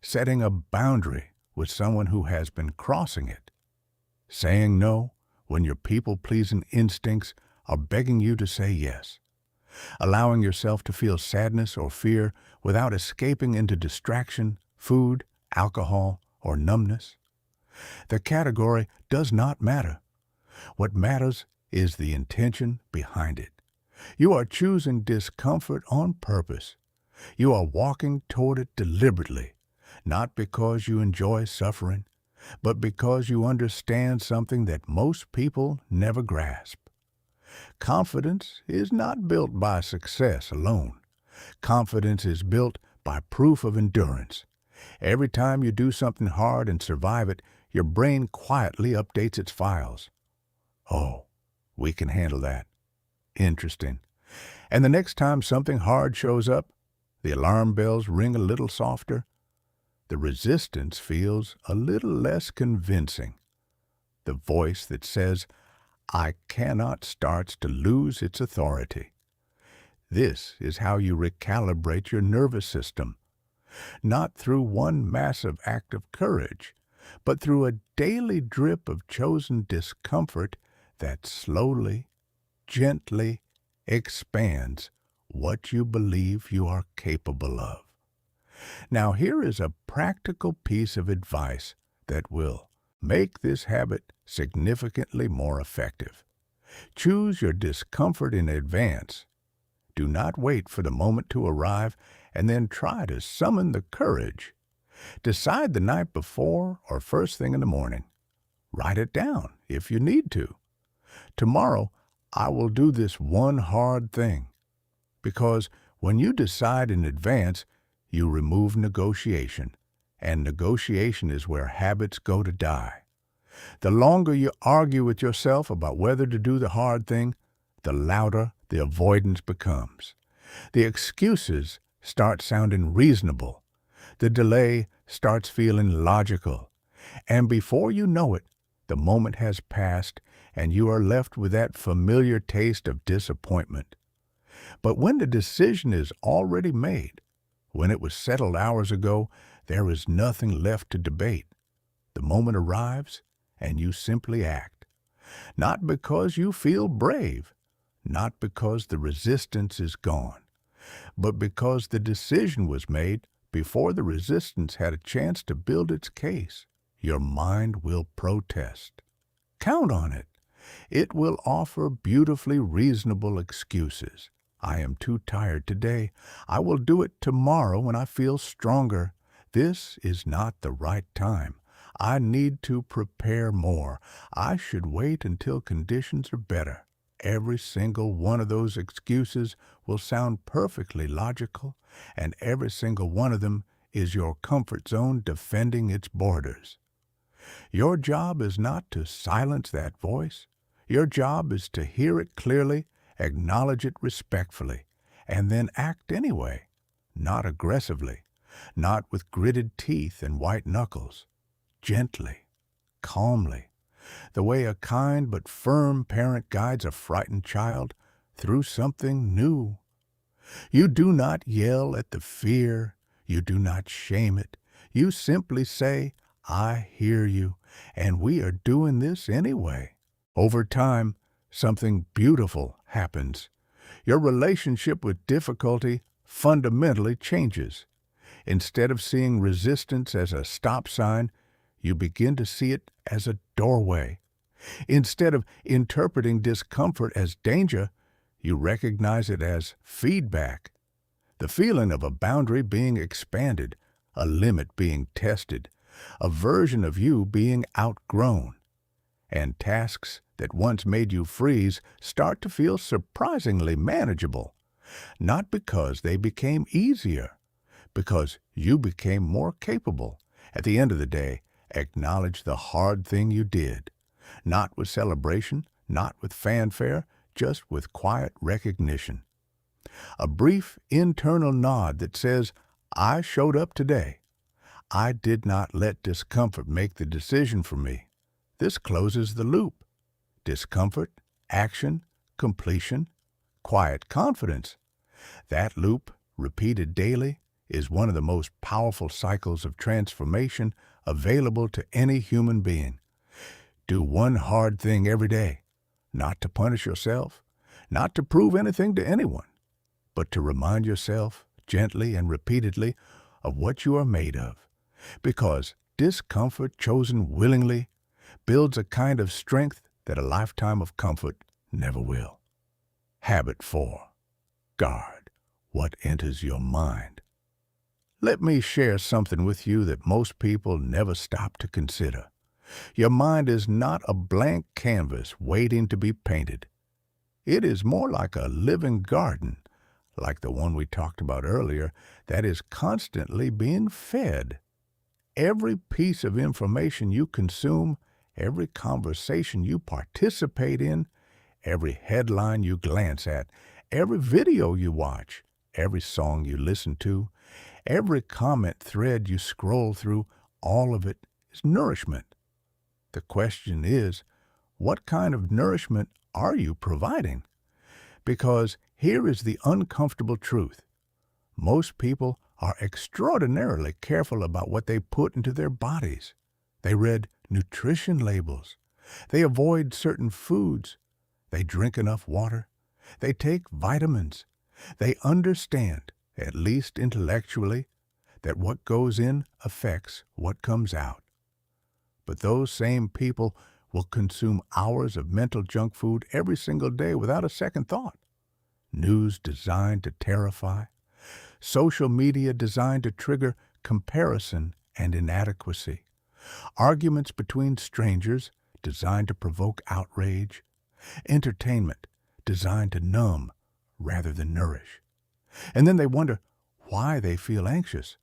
Setting a boundary with someone who has been crossing it. Saying no when your people-pleasing instincts are begging you to say yes. Allowing yourself to feel sadness or fear without escaping into distraction, food, alcohol, or numbness. The category does not matter. What matters is the intention behind it. You are choosing discomfort on purpose. You are walking toward it deliberately, not because you enjoy suffering, but because you understand something that most people never grasp. Confidence is not built by success alone. Confidence is built by proof of endurance. Every time you do something hard and survive it, your brain quietly updates its files. Oh, we can handle that. Interesting. And the next time something hard shows up, the alarm bells ring a little softer. The resistance feels a little less convincing. The voice that says, I cannot, starts to lose its authority. This is how you recalibrate your nervous system. Not through one massive act of courage, but through a daily drip of chosen discomfort that slowly, gently expands what you believe you are capable of. Now here is a practical piece of advice that will make this habit significantly more effective. Choose your discomfort in advance. Do not wait for the moment to arrive and then try to summon the courage. Decide the night before or first thing in the morning. Write it down if you need to. Tomorrow, I will do this one hard thing. Because when you decide in advance, you remove negotiation, and negotiation is where habits go to die. The longer you argue with yourself about whether to do the hard thing, the louder the avoidance becomes. The excuses start sounding reasonable. The delay starts feeling logical. And before you know it, the moment has passed and you are left with that familiar taste of disappointment. But when the decision is already made, when it was settled hours ago, there is nothing left to debate. The moment arrives and you simply act. Not because you feel brave, not because the resistance is gone, but because the decision was made before the resistance had a chance to build its case. Your mind will protest. Count on it. It will offer beautifully reasonable excuses. I am too tired today. I will do it tomorrow when I feel stronger. This is not the right time. I need to prepare more. I should wait until conditions are better. Every single one of those excuses will sound perfectly logical, and every single one of them is your comfort zone defending its borders. Your job is not to silence that voice. Your job is to hear it clearly, acknowledge it respectfully, and then act anyway, not aggressively, not with gritted teeth and white knuckles, gently, calmly, the way a kind but firm parent guides a frightened child through something new. You do not yell at the fear. You do not shame it. You simply say, "I hear you, and we are doing this anyway." Over time, something beautiful happens. Your relationship with difficulty fundamentally changes. Instead of seeing resistance as a stop sign, you begin to see it as a doorway. Instead of interpreting discomfort as danger, you recognize it as feedback. The feeling of a boundary being expanded, a limit being tested, a version of you being outgrown. And tasks that once made you freeze start to feel surprisingly manageable, not because they became easier, because you became more capable. At the end of the day, acknowledge the hard thing you did, not with celebration, not with fanfare, just with quiet recognition. A brief internal nod that says, "I showed up today. I did not let discomfort make the decision for me." This closes the loop. Discomfort, action, completion, quiet confidence. That loop, repeated daily, is one of the most powerful cycles of transformation available to any human being. Do one hard thing every day, not to punish yourself, not to prove anything to anyone, but to remind yourself gently and repeatedly of what you are made of. Because discomfort chosen willingly builds a kind of strength that a lifetime of comfort never will. Habit 4. Guard what enters your mind. Let me share something with you that most people never stop to consider. Your mind is not a blank canvas waiting to be painted. It is more like a living garden, like the one we talked about earlier, that is constantly being fed. Every piece of information you consume, every conversation you participate in, every headline you glance at, every video you watch, every song you listen to, every comment thread you scroll through, all of it is nourishment. The question is, what kind of nourishment are you providing? Because here is the uncomfortable truth. Most people are extraordinarily careful about what they put into their bodies. They read nutrition labels. They avoid certain foods. They drink enough water. They take vitamins. They understand, at least intellectually, that what goes in affects what comes out. But those same people will consume hours of mental junk food every single day without a second thought. News designed to terrify. Social media designed to trigger comparison and inadequacy. Arguments between strangers designed to provoke outrage. Entertainment designed to numb rather than nourish. And then they wonder why they feel anxious,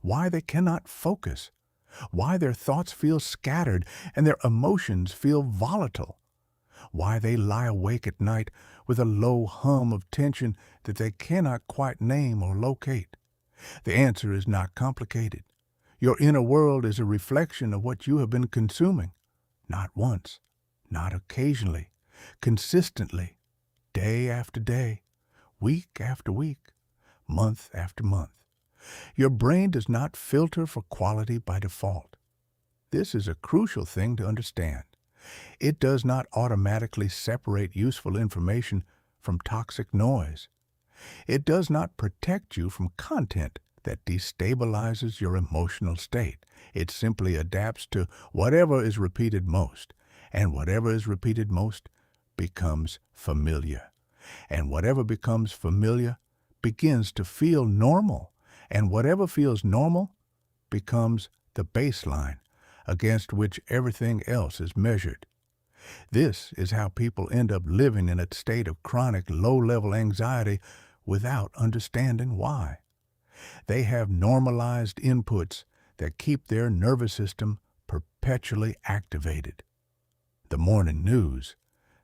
why they cannot focus, why their thoughts feel scattered and their emotions feel volatile, why they lie awake at night with a low hum of tension that they cannot quite name or locate. The answer is not complicated. Your inner world is a reflection of what you have been consuming, not once, not occasionally, consistently, day after day, week after week, month after month. Your brain does not filter for quality by default. This is a crucial thing to understand. It does not automatically separate useful information from toxic noise. It does not protect you from content that destabilizes your emotional state. It simply adapts to whatever is repeated most, and whatever is repeated most becomes familiar. And whatever becomes familiar begins to feel normal, and whatever feels normal becomes the baseline against which everything else is measured. This is how people end up living in a state of chronic low-level anxiety without understanding why. They have normalized inputs that keep their nervous system perpetually activated. The morning news,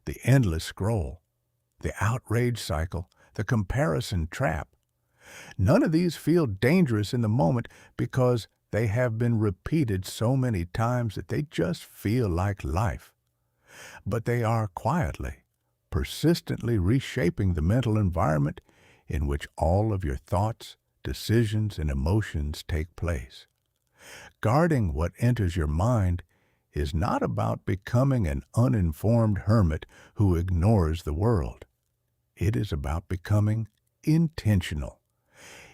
the endless scroll, the outrage cycle, the comparison trap. None of these feel dangerous in the moment because they have been repeated so many times that they just feel like life. But they are quietly, persistently reshaping the mental environment in which all of your thoughts, decisions, and emotions take place. Guarding what enters your mind is not about becoming an uninformed hermit who ignores the world. It is about becoming intentional.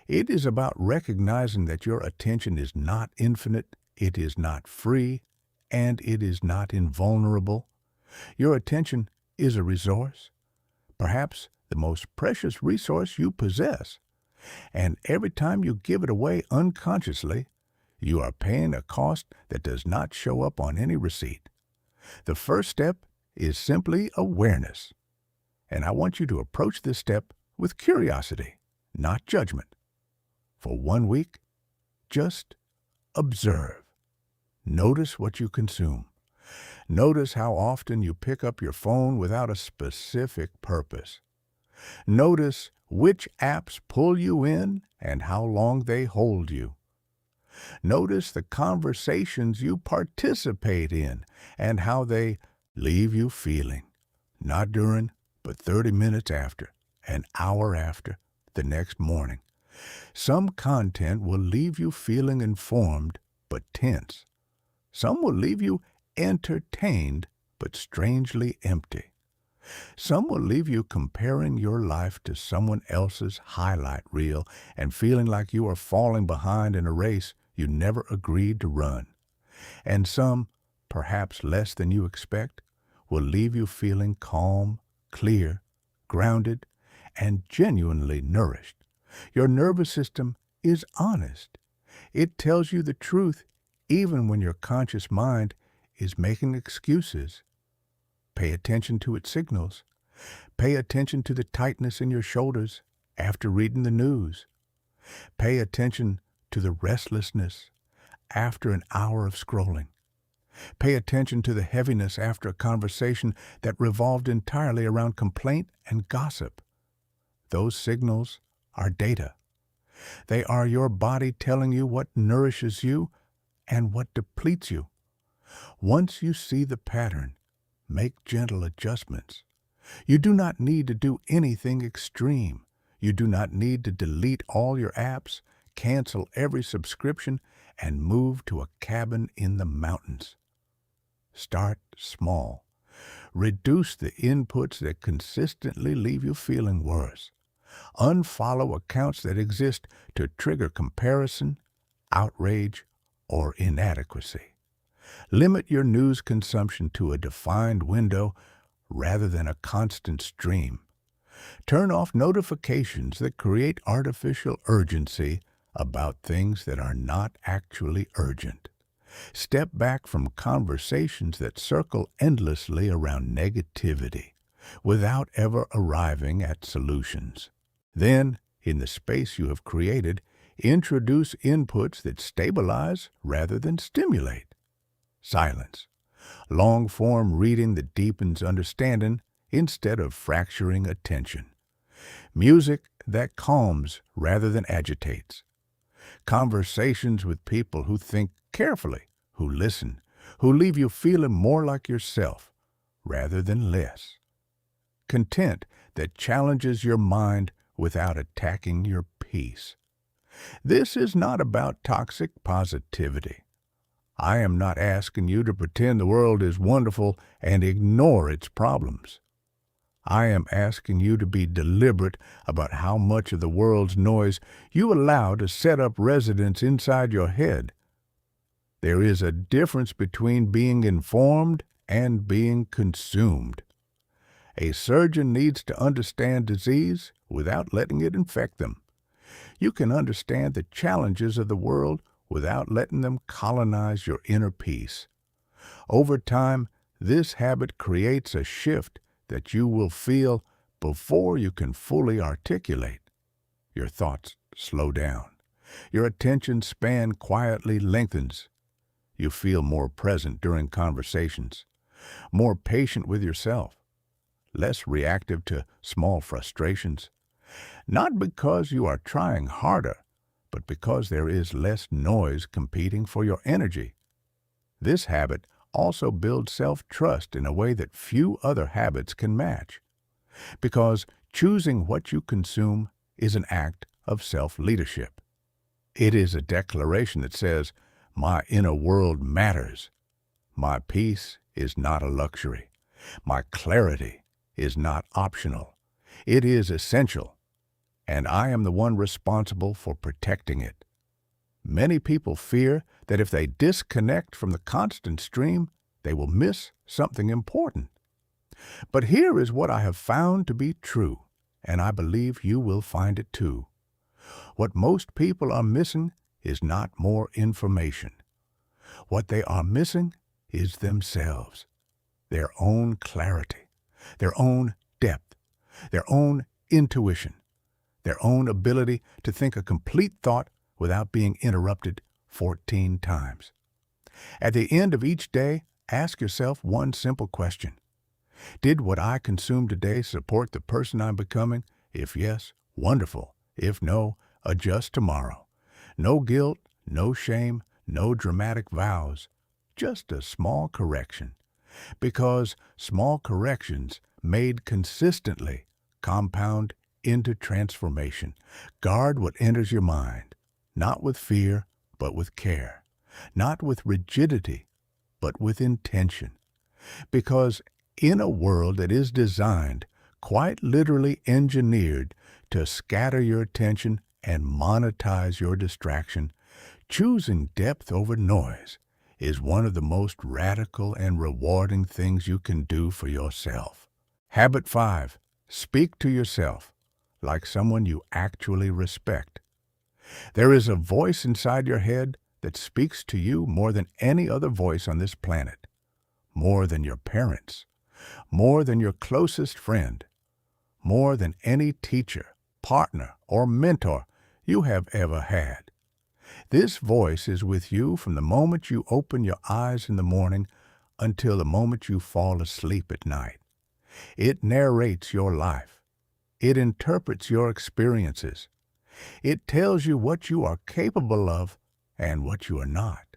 It is about recognizing that your attention is not infinite, it is not free, and it is not invulnerable. Your attention is a resource, perhaps the most precious resource you possess. And every time you give it away unconsciously, you are paying a cost that does not show up on any receipt. The first step is simply awareness. And I want you to approach this step with curiosity, not judgment. For 1 week, just observe. Notice what you consume. Notice how often you pick up your phone without a specific purpose. Notice which apps pull you in and how long they hold you. Notice the conversations you participate in and how they leave you feeling, not during, but 30 minutes after, an hour after, the next morning. Some content will leave you feeling informed but tense. Some will leave you entertained but strangely empty. Some will leave you comparing your life to someone else's highlight reel and feeling like you are falling behind in a race you never agreed to run. And some, perhaps less than you expect, will leave you feeling calm, clear, grounded, and genuinely nourished. Your nervous system is honest. It tells you the truth even when your conscious mind is making excuses. Pay attention to its signals. Pay attention to the tightness in your shoulders after reading the news. Pay attention to the restlessness after an hour of scrolling. Pay attention to the heaviness after a conversation that revolved entirely around complaint and gossip. Those signals are data. They are your body telling you what nourishes you and what depletes you. Once you see the pattern, make gentle adjustments. You do not need to do anything extreme. You do not need to delete all your apps, cancel every subscription, and move to a cabin in the mountains. Start small. Reduce the inputs that consistently leave you feeling worse. Unfollow accounts that exist to trigger comparison, outrage, or inadequacy. Limit your news consumption to a defined window rather than a constant stream. Turn off notifications that create artificial urgency about things that are not actually urgent. Step back from conversations that circle endlessly around negativity without ever arriving at solutions. Then, in the space you have created, introduce inputs that stabilize rather than stimulate. Silence. Long-form reading that deepens understanding instead of fracturing attention. Music that calms rather than agitates. Conversations with people who think carefully, who listen, who leave you feeling more like yourself rather than less. Content that challenges your mind without attacking your peace. This is not about toxic positivity. I am not asking you to pretend the world is wonderful and ignore its problems. I am asking you to be deliberate about how much of the world's noise you allow to set up residence inside your head. There is a difference between being informed and being consumed. A surgeon needs to understand disease without letting it infect them. You can understand the challenges of the world without letting them colonize your inner peace. Over time, This habit creates a shift that you will feel before you can fully articulate. Your thoughts slow down. Your attention span quietly lengthens. You feel more present during conversations, more patient with yourself, less reactive to small frustrations. Not because you are trying harder, but because there is less noise competing for your energy. This habit also builds self-trust in a way that few other habits can match, because choosing what you consume is an act of self-leadership. It is a declaration that says, "My inner world matters. My peace is not a luxury. My clarity is not optional. It is essential, and I am the one responsible for protecting it." Many people fear that if they disconnect from the constant stream, they will miss something important. But here is what I have found to be true, and I believe you will find it too. What most people are missing is not more information. What they are missing is themselves, their own clarity, their own depth, their own intuition, their own ability to think a complete thought without being interrupted 14 times. At the end of each day, ask yourself one simple question. Did what I consumed today support the person I'm becoming? If yes, wonderful. If no, adjust tomorrow. No guilt, no shame, no dramatic vows. Just a small correction. Because small corrections made consistently compound into transformation. Guard what enters your mind, not with fear, but with care. Not with rigidity, but with intention. Because in a world that is designed, quite literally engineered, to scatter your attention and monetize your distraction, choosing depth over noise is one of the most radical and rewarding things you can do for yourself. Habit 5. Speak to yourself like someone you actually respect. There is a voice inside your head that speaks to you more than any other voice on this planet, more than your parents, more than your closest friend, more than any teacher, partner, or mentor you have ever had. This voice is with you from the moment you open your eyes in the morning until the moment you fall asleep at night. It narrates your life. It interprets your experiences. It tells you what you are capable of and what you are not.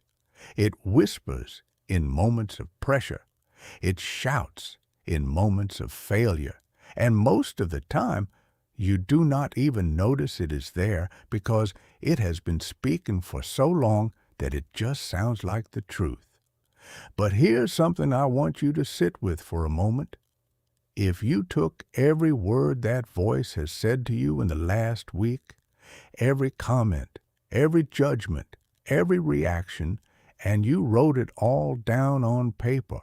It whispers in moments of pressure. It shouts in moments of failure. And most of the time, you do not even notice it is there because it has been speaking for so long that it just sounds like the truth. But here's something I want you to sit with for a moment. If you took every word that voice has said to you in the last week, every comment, every judgment, every reaction, and you wrote it all down on paper,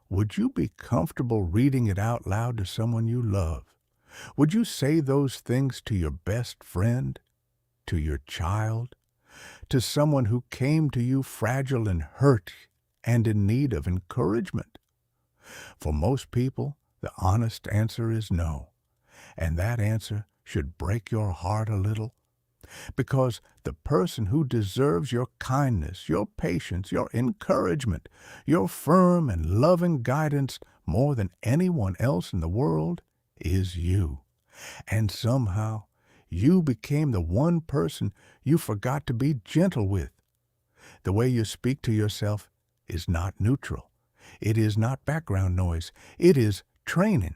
would you be comfortable reading it out loud to someone you love? Would you say those things to your best friend, to your child, to someone who came to you fragile and hurt and in need of encouragement? For most people, the honest answer is no, and that answer should break your heart a little, because the person who deserves your kindness, your patience, your encouragement, your firm and loving guidance more than anyone else in the world is you. And somehow, you became the one person you forgot to be gentle with. The way you speak to yourself is not neutral. It is not background noise. It is training.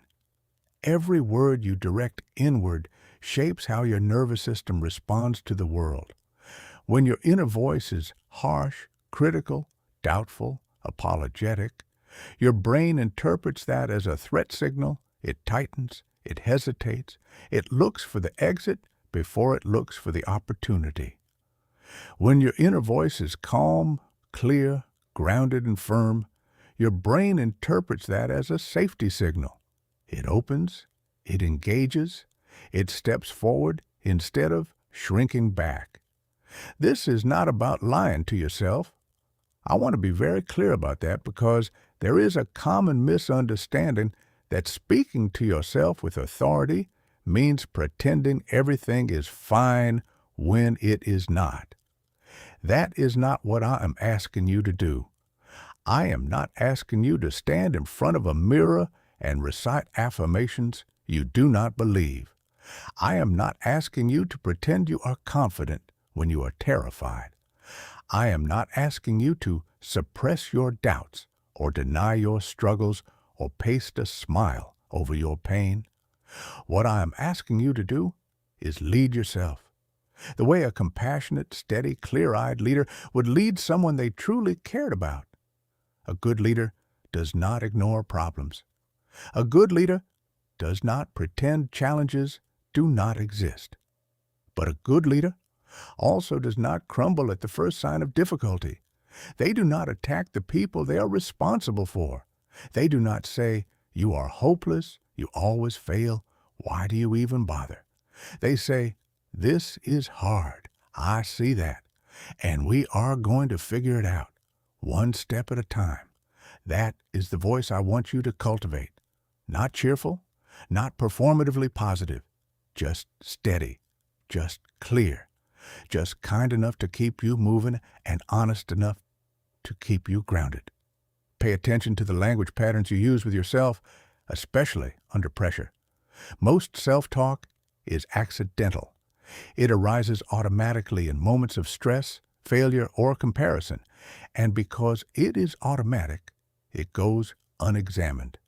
Every word you direct inward shapes how your nervous system responds to the world. When your inner voice is harsh, critical, doubtful, apologetic, your brain interprets that as a threat signal. It tightens, it hesitates, it looks for the exit before it looks for the opportunity. When your inner voice is calm, clear, grounded, and firm, your brain interprets that as a safety signal. It opens, it engages, it steps forward instead of shrinking back. This is not about lying to yourself. I want to be very clear about that because there is a common misunderstanding that speaking to yourself with authority means pretending everything is fine when it is not. That is not what I am asking you to do. I am not asking you to stand in front of a mirror and recite affirmations you do not believe. I am not asking you to pretend you are confident when you are terrified. I am not asking you to suppress your doubts or deny your struggles or paste a smile over your pain. What I am asking you to do is lead yourself, the way a compassionate, steady, clear-eyed leader would lead someone they truly cared about. A good leader does not ignore problems. A good leader does not pretend challenges do not exist. But a good leader also does not crumble at the first sign of difficulty. They do not attack the people they are responsible for. They do not say, "You are hopeless, you always fail, why do you even bother?" They say, "This is hard, I see that, and we are going to figure it out, one step at a time." That is the voice I want you to cultivate. Not cheerful, not performatively positive, just steady, just clear, just kind enough to keep you moving and honest enough to keep you grounded. Pay attention to the language patterns you use with yourself, especially under pressure. Most self-talk is accidental. It arises automatically in moments of stress, failure, or comparison, and because it is automatic, it goes unexamined.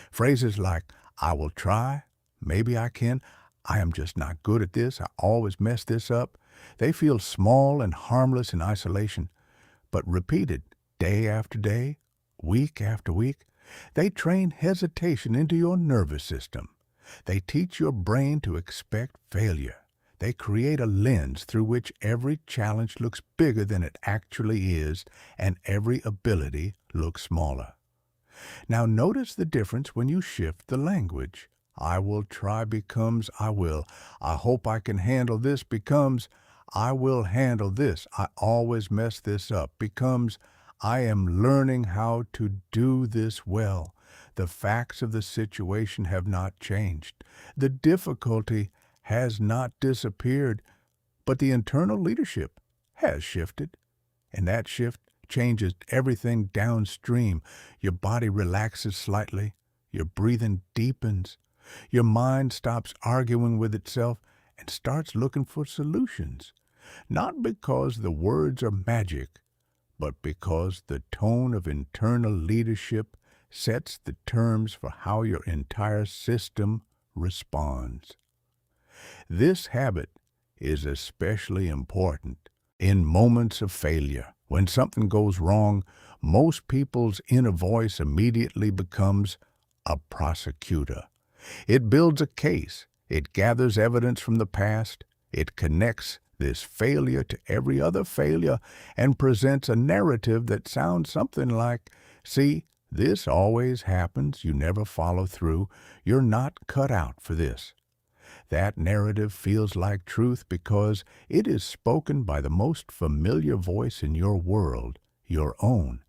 Phrases like, "I will try," "maybe I can," "I am just not good at this," "I always mess this up," they feel small and harmless in isolation, but repeated day after day, week after week, they train hesitation into your nervous system. They teach your brain to expect failure. They create a lens through which every challenge looks bigger than it actually is, and every ability looks smaller. Now notice the difference when you shift the language. "I will try" becomes "I will." "I hope I can handle this" becomes "I will handle this." "I always mess this up" becomes "I am learning how to do this well." The facts of the situation have not changed. The difficulty has not disappeared, but the internal leadership has shifted, and that shift changes everything downstream. Your body relaxes slightly, your breathing deepens, your mind stops arguing with itself and starts looking for solutions, not because the words are magic, but because the tone of internal leadership sets the terms for how your entire system responds. This habit is especially important in moments of failure. When something goes wrong, most people's inner voice immediately becomes a prosecutor. It builds a case. It gathers evidence from the past. It connects this failure to every other failure and presents a narrative that sounds something like, "See, this always happens. You never follow through. You're not cut out for this." That narrative feels like truth because it is spoken by the most familiar voice in your world, your own.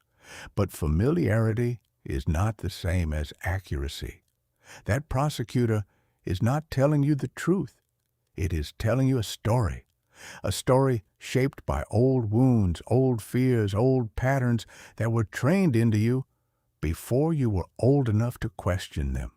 But familiarity is not the same as accuracy. That prosecutor is not telling you the truth. It is telling you a story shaped by old wounds, old fears, old patterns that were trained into you before you were old enough to question them.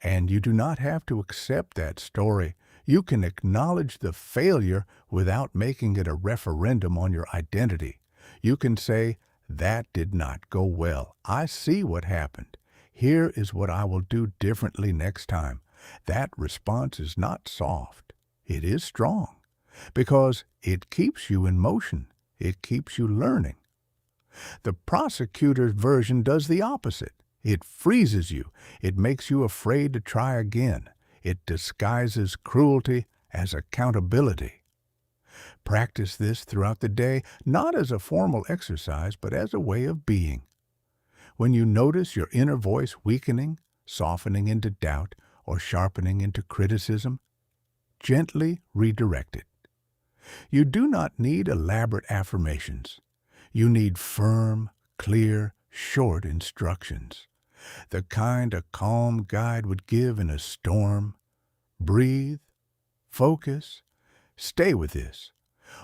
And you do not have to accept that story. You can acknowledge the failure without making it a referendum on your identity. You can say, "That did not go well. I see what happened. Here is what I will do differently next time." That response is not soft. It is strong because it keeps you in motion. It keeps you learning. The prosecutor's version does the opposite. It freezes you. It makes you afraid to try again. It disguises cruelty as accountability. Practice this throughout the day, not as a formal exercise, but as a way of being. When you notice your inner voice weakening, softening into doubt, or sharpening into criticism, gently redirect it. You do not need elaborate affirmations. You need firm, clear, short instructions, the kind a calm guide would give in a storm. Breathe, focus, stay with this,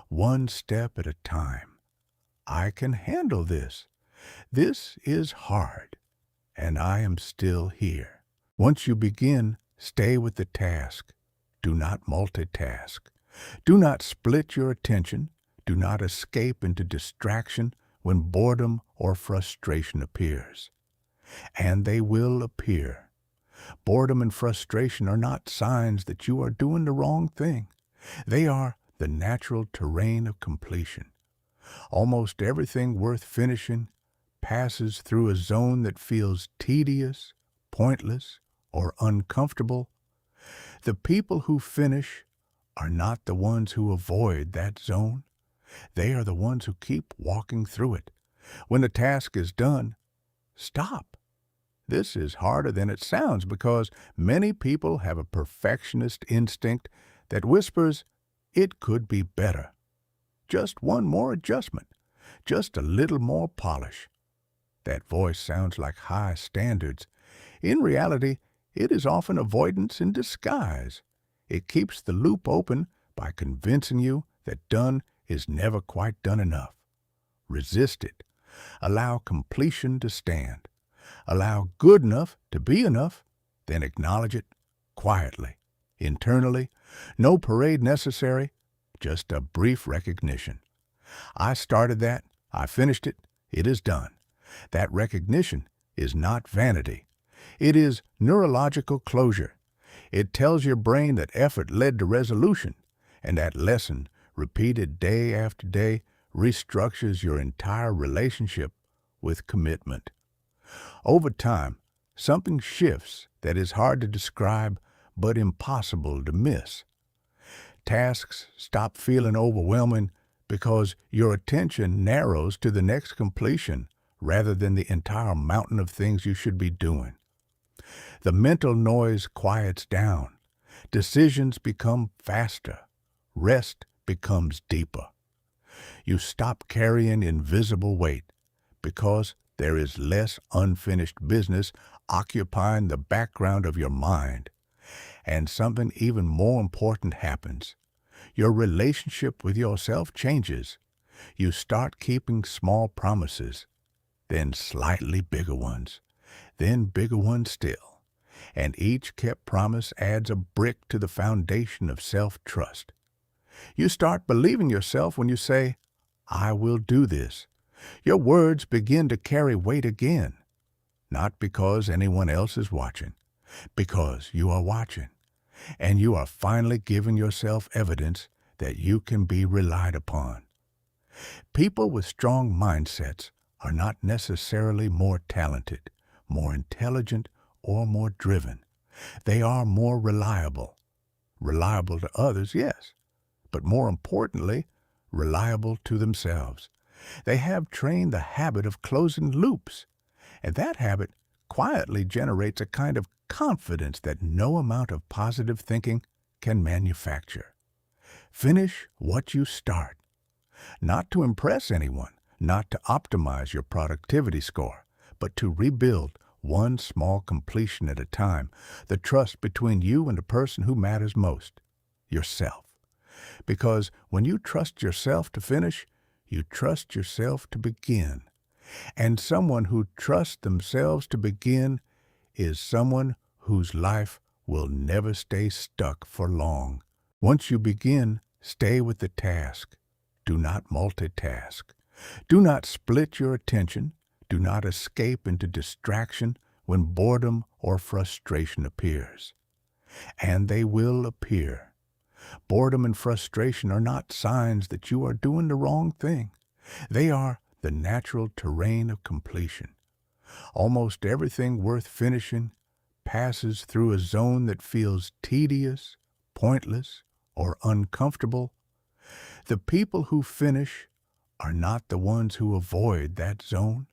one step at a time. I can handle this. This is hard, and I am still here. Once you begin, stay with the task. Do not multitask. Do not split your attention. Do not escape into distraction when boredom or frustration appears. And they will appear. Boredom and frustration are not signs that you are doing the wrong thing. They are the natural terrain of completion. Almost everything worth finishing passes through a zone that feels tedious, pointless, or uncomfortable. The people who finish are not the ones who avoid that zone. They are the ones who keep walking through it. When the task is done, stop. This is harder than it sounds because many people have a perfectionist instinct that whispers, "It could be better. Just one more adjustment. Just a little more polish." That voice sounds like high standards. In reality, it is often avoidance in disguise. It keeps the loop open by convincing you that done is never quite done enough. Resist it. Allow completion to stand. Allow good enough to be enough, then acknowledge it quietly, internally. No parade necessary, just a brief recognition. I started that, I finished it, it is done. That recognition is not vanity. It is neurological closure. It tells your brain that effort led to resolution, and that lesson, repeated day after day, restructures your entire relationship with commitment. Over time, something shifts that is hard to describe but impossible to miss. Tasks stop feeling overwhelming because your attention narrows to the next completion rather than the entire mountain of things you should be doing. The mental noise quiets down. Decisions become faster. Rest becomes deeper. You stop carrying invisible weight because there is less unfinished business occupying the background of your mind. And something even more important happens. Your relationship with yourself changes. You start keeping small promises, then slightly bigger ones, then bigger ones still. And each kept promise adds a brick to the foundation of self-trust. You start believing yourself when you say, "I will do this." Your words begin to carry weight again, not because anyone else is watching, because you are watching, and you are finally giving yourself evidence that you can be relied upon. People with strong mindsets are not necessarily more talented, more intelligent, or more driven. They are more reliable. Reliable to others, yes, but more importantly, reliable to themselves. They have trained the habit of closing loops, and that habit quietly generates a kind of confidence that no amount of positive thinking can manufacture. Finish what you start. Not to impress anyone, not to optimize your productivity score, but to rebuild one small completion at a time, the trust between you and the person who matters most, yourself. Because when you trust yourself to finish, you trust yourself to begin. And someone who trusts themselves to begin is someone whose life will never stay stuck for long. Once you begin, stay with the task. Do not multitask. Do not split your attention. Do not escape into distraction when boredom or frustration appears. And they will appear. Boredom and frustration are not signs that you are doing the wrong thing. They are the natural terrain of completion. Almost everything worth finishing passes through a zone that feels tedious, pointless, or uncomfortable. The people who finish are not the ones who avoid that zone.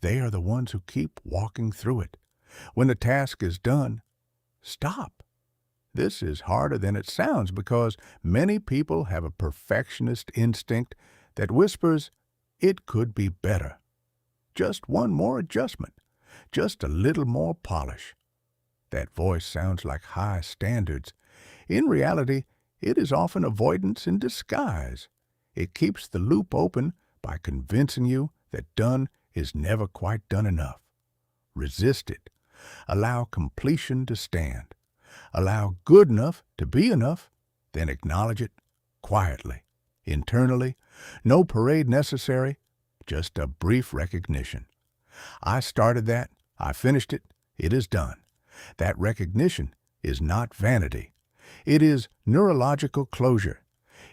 They are the ones who keep walking through it. When the task is done, stop. This is harder than it sounds because many people have a perfectionist instinct that whispers, It could be better. Just one more adjustment. Just a little more polish. That voice sounds like high standards. In reality, it is often avoidance in disguise. It keeps the loop open by convincing you that done is never quite done enough. Resist it. Allow completion to stand. Allow good enough to be enough, then acknowledge it quietly, internally. No parade necessary, just a brief recognition. I started that, I finished it, it is done. That recognition is not vanity. It is neurological closure.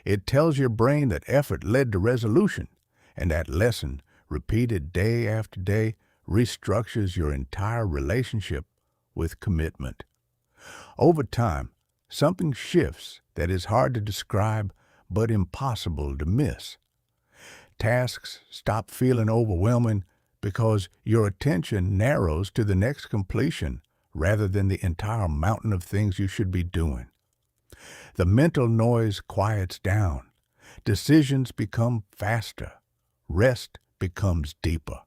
It tells your brain that effort led to resolution, and that lesson, repeated day after day, restructures your entire relationship with commitment. Over time, something shifts that is hard to describe but impossible to miss. Tasks stop feeling overwhelming because your attention narrows to the next completion rather than the entire mountain of things you should be doing. The mental noise quiets down. Decisions become faster. Rest becomes deeper.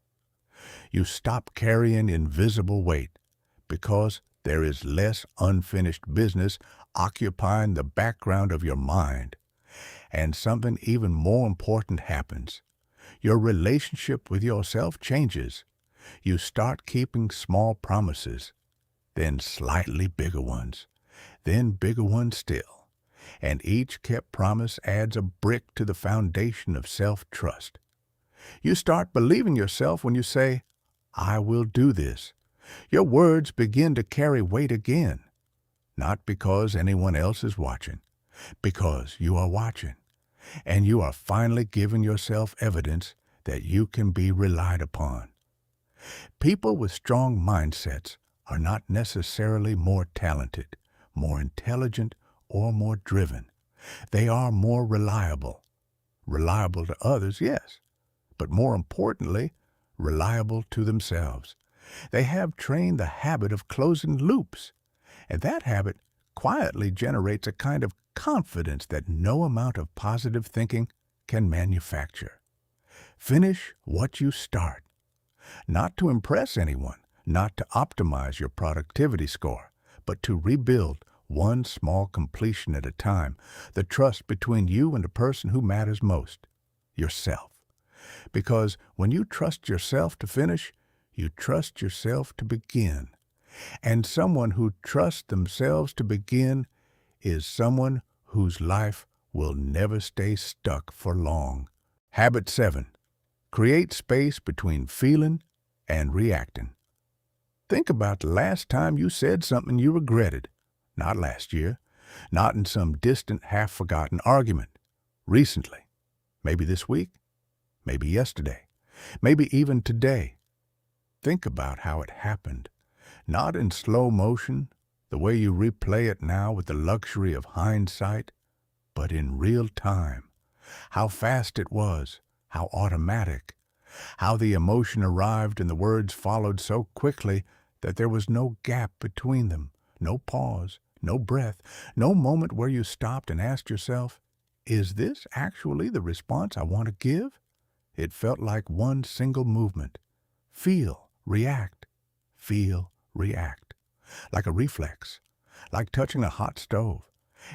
You stop carrying invisible weight because there is less unfinished business occupying the background of your mind. And something even more important happens. Your relationship with yourself changes. You start keeping small promises, then slightly bigger ones, then bigger ones still. And each kept promise adds a brick to the foundation of self-trust. You start believing yourself when you say, "I will do this." Your words begin to carry weight again, not because anyone else is watching, because you are watching, and you are finally giving yourself evidence that you can be relied upon. People with strong mindsets are not necessarily more talented, more intelligent, or more driven. They are more reliable. Reliable to others, yes, but more importantly, reliable to themselves. They have trained the habit of closing loops, and that habit quietly generates a kind of confidence that no amount of positive thinking can manufacture. Finish what you start. Not to impress anyone, not to optimize your productivity score, but to rebuild one small completion at a time, the trust between you and the person who matters most, yourself. Because when you trust yourself to finish, you trust yourself to begin. And someone who trusts themselves to begin is someone whose life will never stay stuck for long. Habit 7. Create space between feeling and reacting. Think about the last time you said something you regretted. Not last year, not in some distant, half-forgotten argument. Recently. Maybe this week. Maybe yesterday. Maybe even today. Think about how it happened. Not in slow motion, the way you replay it now with the luxury of hindsight, but in real time. How fast it was, how automatic, how the emotion arrived and the words followed so quickly that there was no gap between them, no pause, no breath, no moment where you stopped and asked yourself, "Is this actually the response I want to give?" It felt like one single movement. Feel, react, feel, react. Like a reflex, like touching a hot stove.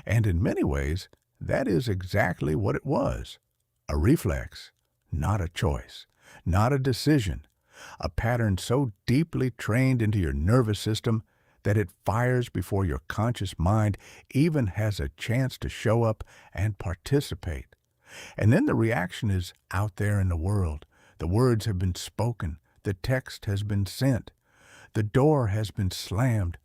And in many ways, that is exactly what it was. A reflex, not a choice, not a decision. A pattern so deeply trained into your nervous system that it fires before your conscious mind even has a chance to show up and participate. And then the reaction is out there in the world. The words have been spoken. The text has been sent. The door has been slammed.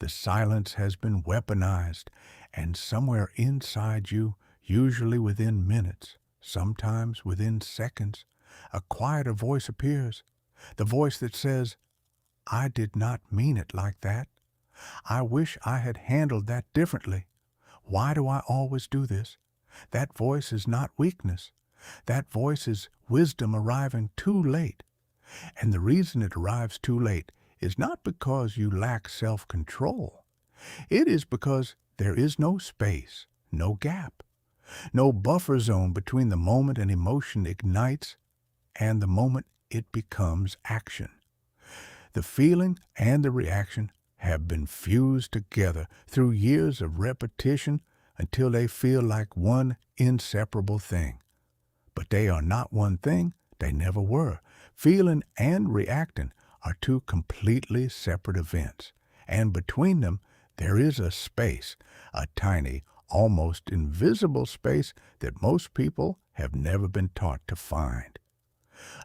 The silence has been weaponized. And somewhere inside you, usually within minutes, sometimes within seconds, a quieter voice appears. The voice that says, "I did not mean it like that. I wish I had handled that differently. Why do I always do this?" That voice is not weakness. That voice is wisdom arriving too late. And the reason it arrives too late is not because you lack self-control. It is because there is no space, no gap, no buffer zone between the moment an emotion ignites and the moment it becomes action. The feeling and the reaction have been fused together through years of repetition until they feel like one inseparable thing. But they are not one thing, they never were. Feeling and reacting are two completely separate events, and between them there is a space, a tiny, almost invisible space that most people have never been taught to find.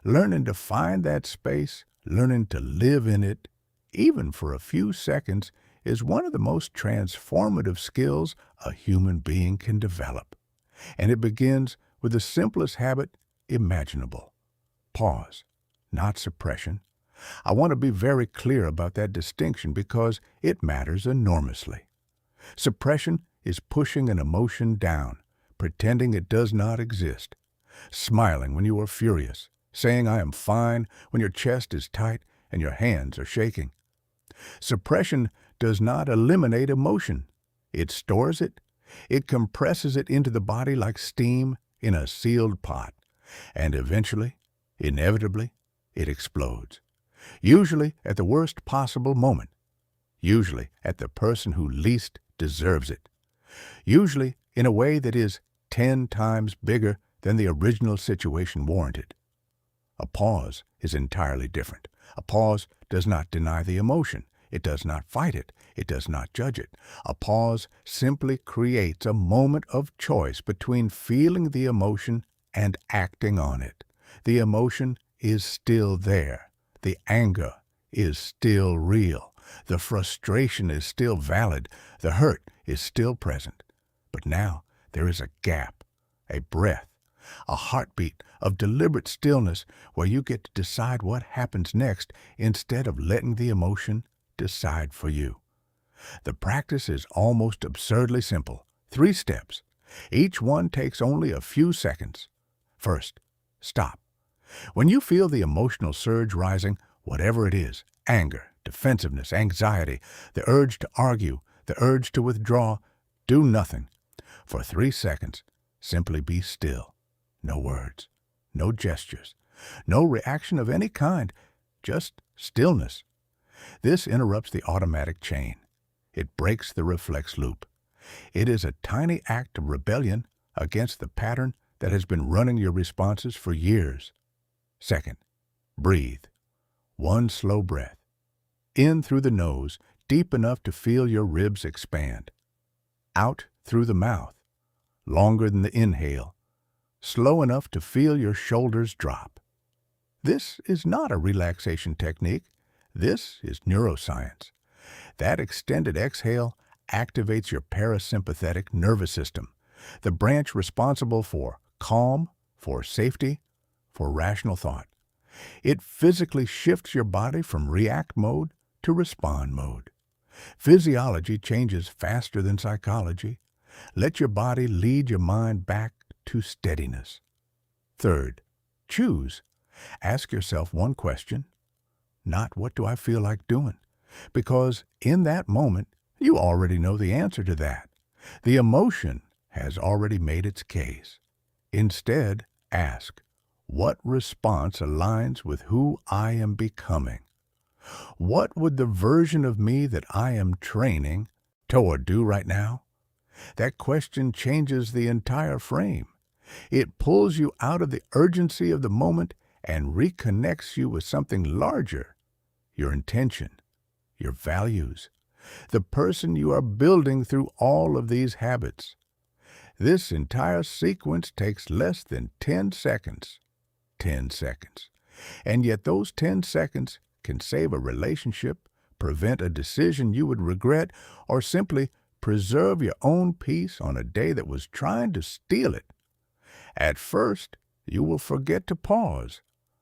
Learning to find that space, learning to live in it, even for a few seconds, is one of the most transformative skills a human being can develop. And it begins with the simplest habit imaginable. Pause, not suppression. I want to be very clear about that distinction because it matters enormously. Suppression is pushing an emotion down, pretending it does not exist, smiling when you are furious, saying I am fine when your chest is tight and your hands are shaking. Suppression does not eliminate emotion. It stores it. It compresses it into the body like steam in a sealed pot. And eventually, inevitably, it explodes. Usually at the worst possible moment. Usually at the person who least deserves it. Usually in a way that is 10 times bigger than the original situation warranted. A pause is entirely different. A pause does not deny the emotion. It does not fight it. It does not judge it. A pause simply creates a moment of choice between feeling the emotion and acting on it. The emotion is still there. The anger is still real. The frustration is still valid. The hurt is still present. But now there is a gap, a breath, a heartbeat of deliberate stillness where you get to decide what happens next instead of letting the emotion decide for you. The practice is almost absurdly simple. 3 steps. Each one takes only a few seconds. First, stop. When you feel the emotional surge rising, whatever it is, anger, defensiveness, anxiety, the urge to argue, the urge to withdraw, do nothing. For 3 seconds, simply be still. No words, no gestures, no reaction of any kind, just stillness. This interrupts the automatic chain. It breaks the reflex loop. It is a tiny act of rebellion against the pattern that has been running your responses for years. Second, breathe. 1 slow breath. In through the nose, deep enough to feel your ribs expand. Out through the mouth, longer than the inhale, slow enough to feel your shoulders drop. This is not a relaxation technique. This is neuroscience. That extended exhale activates your parasympathetic nervous system, the branch responsible for calm, for safety, for rational thought. It physically shifts your body from react mode to respond mode. Physiology changes faster than psychology. Let your body lead your mind back to steadiness. Third, choose. Ask yourself one question, not what do I feel like doing? Because in that moment, you already know the answer to that. The emotion has already made its case. Instead, ask, what response aligns with who I am becoming? What would the version of me that I am training toward do right now? That question changes the entire frame. It pulls you out of the urgency of the moment and reconnects you with something larger, your intention, your values, the person you are building through all of these habits. This entire sequence takes less than 10 seconds. 10 seconds. And yet those 10 seconds can save a relationship, prevent a decision you would regret, or simply preserve your own peace on a day that was trying to steal it. At first, you will forget to pause.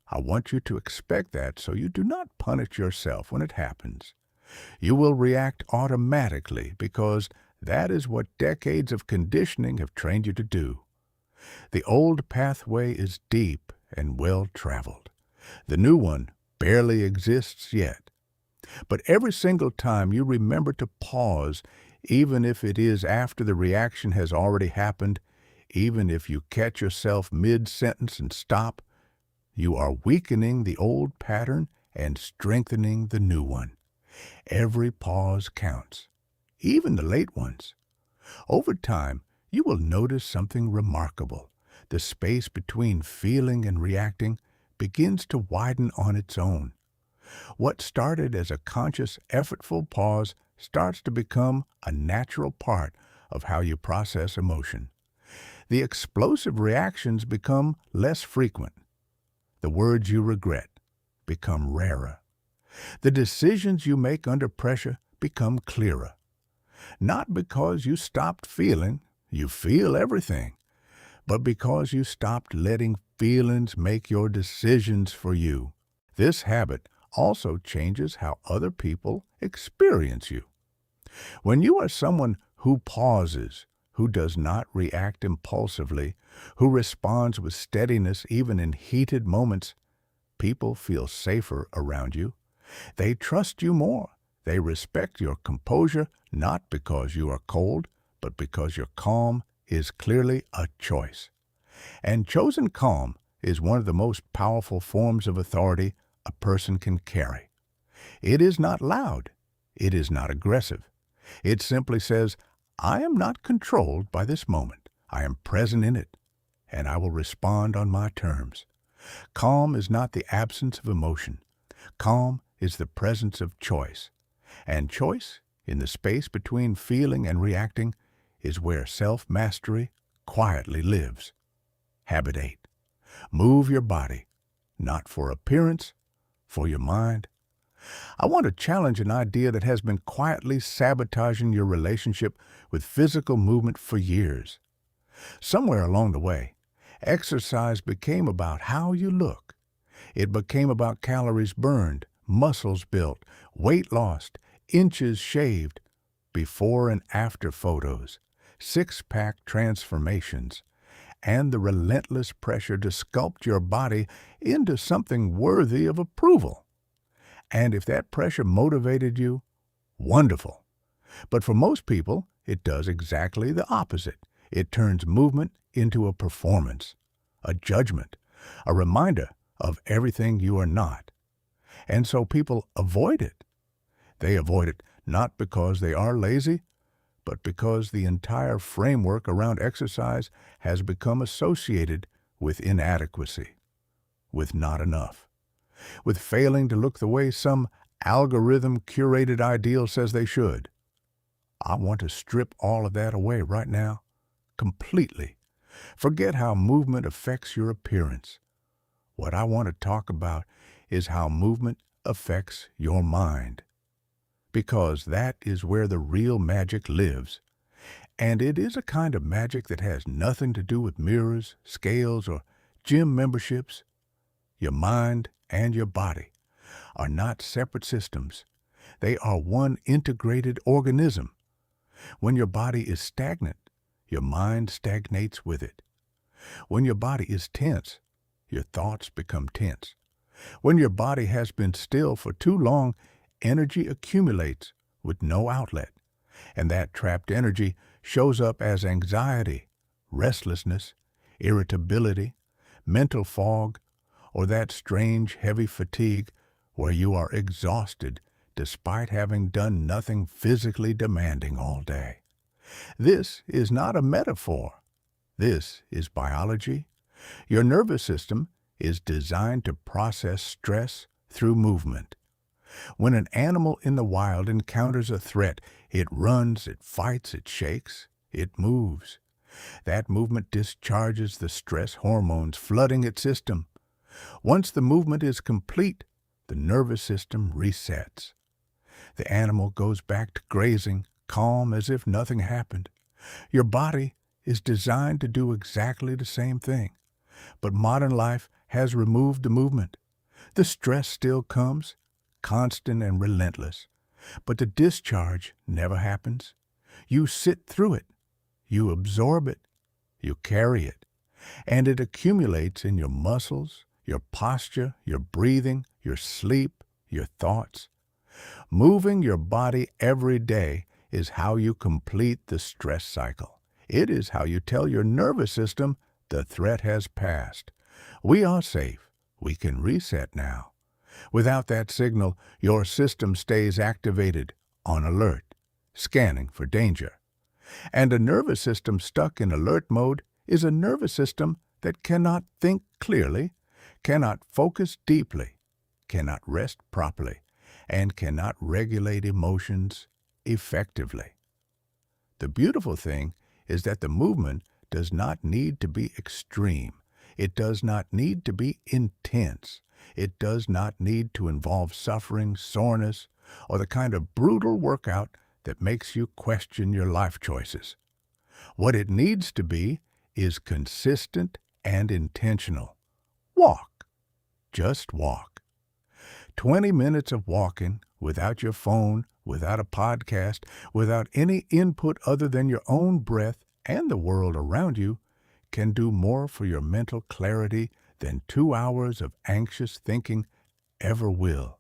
I want you to expect that so you do not punish yourself when it happens. You will react automatically because that is what decades of conditioning have trained you to do. The old pathway is deep and well-traveled. The new one barely exists yet. But every single time you remember to pause, even if it is after the reaction has already happened, even if you catch yourself mid-sentence and stop, You are weakening the old pattern and strengthening the new one. Every pause counts, even the late ones. Over time, you will notice something remarkable. The space between feeling and reacting begins to widen on its own. What started as a conscious, effortful pause starts to become a natural part of how you process emotion. The explosive reactions become less frequent. The words you regret become rarer. The decisions you make under pressure become clearer. Not because you stopped feeling, you feel everything, but because you stopped letting feelings make your decisions for you. This habit also changes how other people experience you. When you are someone who pauses, who does not react impulsively, who responds with steadiness even in heated moments, people feel safer around you. They trust you more. They respect your composure, not because you are cold, but because your calm is clearly a choice. And chosen calm is one of the most powerful forms of authority a person can carry. It is not loud. It is not aggressive. It simply says, I am not controlled by this moment. I am present in it, and I will respond on my terms. Calm is not the absence of emotion. Calm is the presence of choice. And choice, in the space between feeling and reacting, is where self-mastery quietly lives. Habit 8. Move your body, not for appearance, for your mind. I want to challenge an idea that has been quietly sabotaging your relationship with physical movement for years. Somewhere along the way, exercise became about how you look. It became about calories burned, muscles built, weight lost, inches shaved, before and after photos, six-pack transformations, and the relentless pressure to sculpt your body into something worthy of approval. And if that pressure motivated you, wonderful. But for most people, it does exactly the opposite. It turns movement into a performance, a judgment, a reminder of everything you are not. And so people avoid it. They avoid it not because they are lazy, but because the entire framework around exercise has become associated with inadequacy, with not enough, with failing to look the way some algorithm-curated ideal says they should. I want to strip all of that away right now, completely. Forget how movement affects your appearance. What I want to talk about is how movement affects your mind. Because that is where the real magic lives. And it is a kind of magic that has nothing to do with mirrors, scales, or gym memberships. Your mind and your body are not separate systems. They are one integrated organism. When your body is stagnant, your mind stagnates with it. When your body is tense, your thoughts become tense. When your body has been still for too long, energy accumulates with no outlet, and that trapped energy shows up as anxiety, restlessness, irritability, mental fog, or that strange heavy fatigue where you are exhausted despite having done nothing physically demanding all day. This is not a metaphor. This is biology. Your nervous system is designed to process stress through movement. When an animal in the wild encounters a threat, it runs, it fights, it shakes, it moves. That movement discharges the stress hormones flooding its system. Once the movement is complete, the nervous system resets. The animal goes back to grazing, calm as if nothing happened. Your body is designed to do exactly the same thing, but modern life has removed the movement. The stress still comes, constant and relentless, but the discharge never happens. You sit through it, you absorb it, you carry it, and it accumulates in your muscles, your posture, your breathing, your sleep, your thoughts. Moving your body every day is how you complete the stress cycle. It is how you tell your nervous system the threat has passed. We are safe. We can reset now. Without that signal, your system stays activated, on alert, scanning for danger. And a nervous system stuck in alert mode is a nervous system that cannot think clearly, cannot focus deeply, cannot rest properly, and cannot regulate emotions effectively. The beautiful thing is that the movement does not need to be extreme. It does not need to be intense. It does not need to involve suffering, soreness, or the kind of brutal workout that makes you question your life choices. What it needs to be is consistent and intentional. Walk. Just walk. 20 minutes of walking without your phone, without a podcast, without any input other than your own breath and the world around you can do more for your mental clarity than 2 hours of anxious thinking ever will.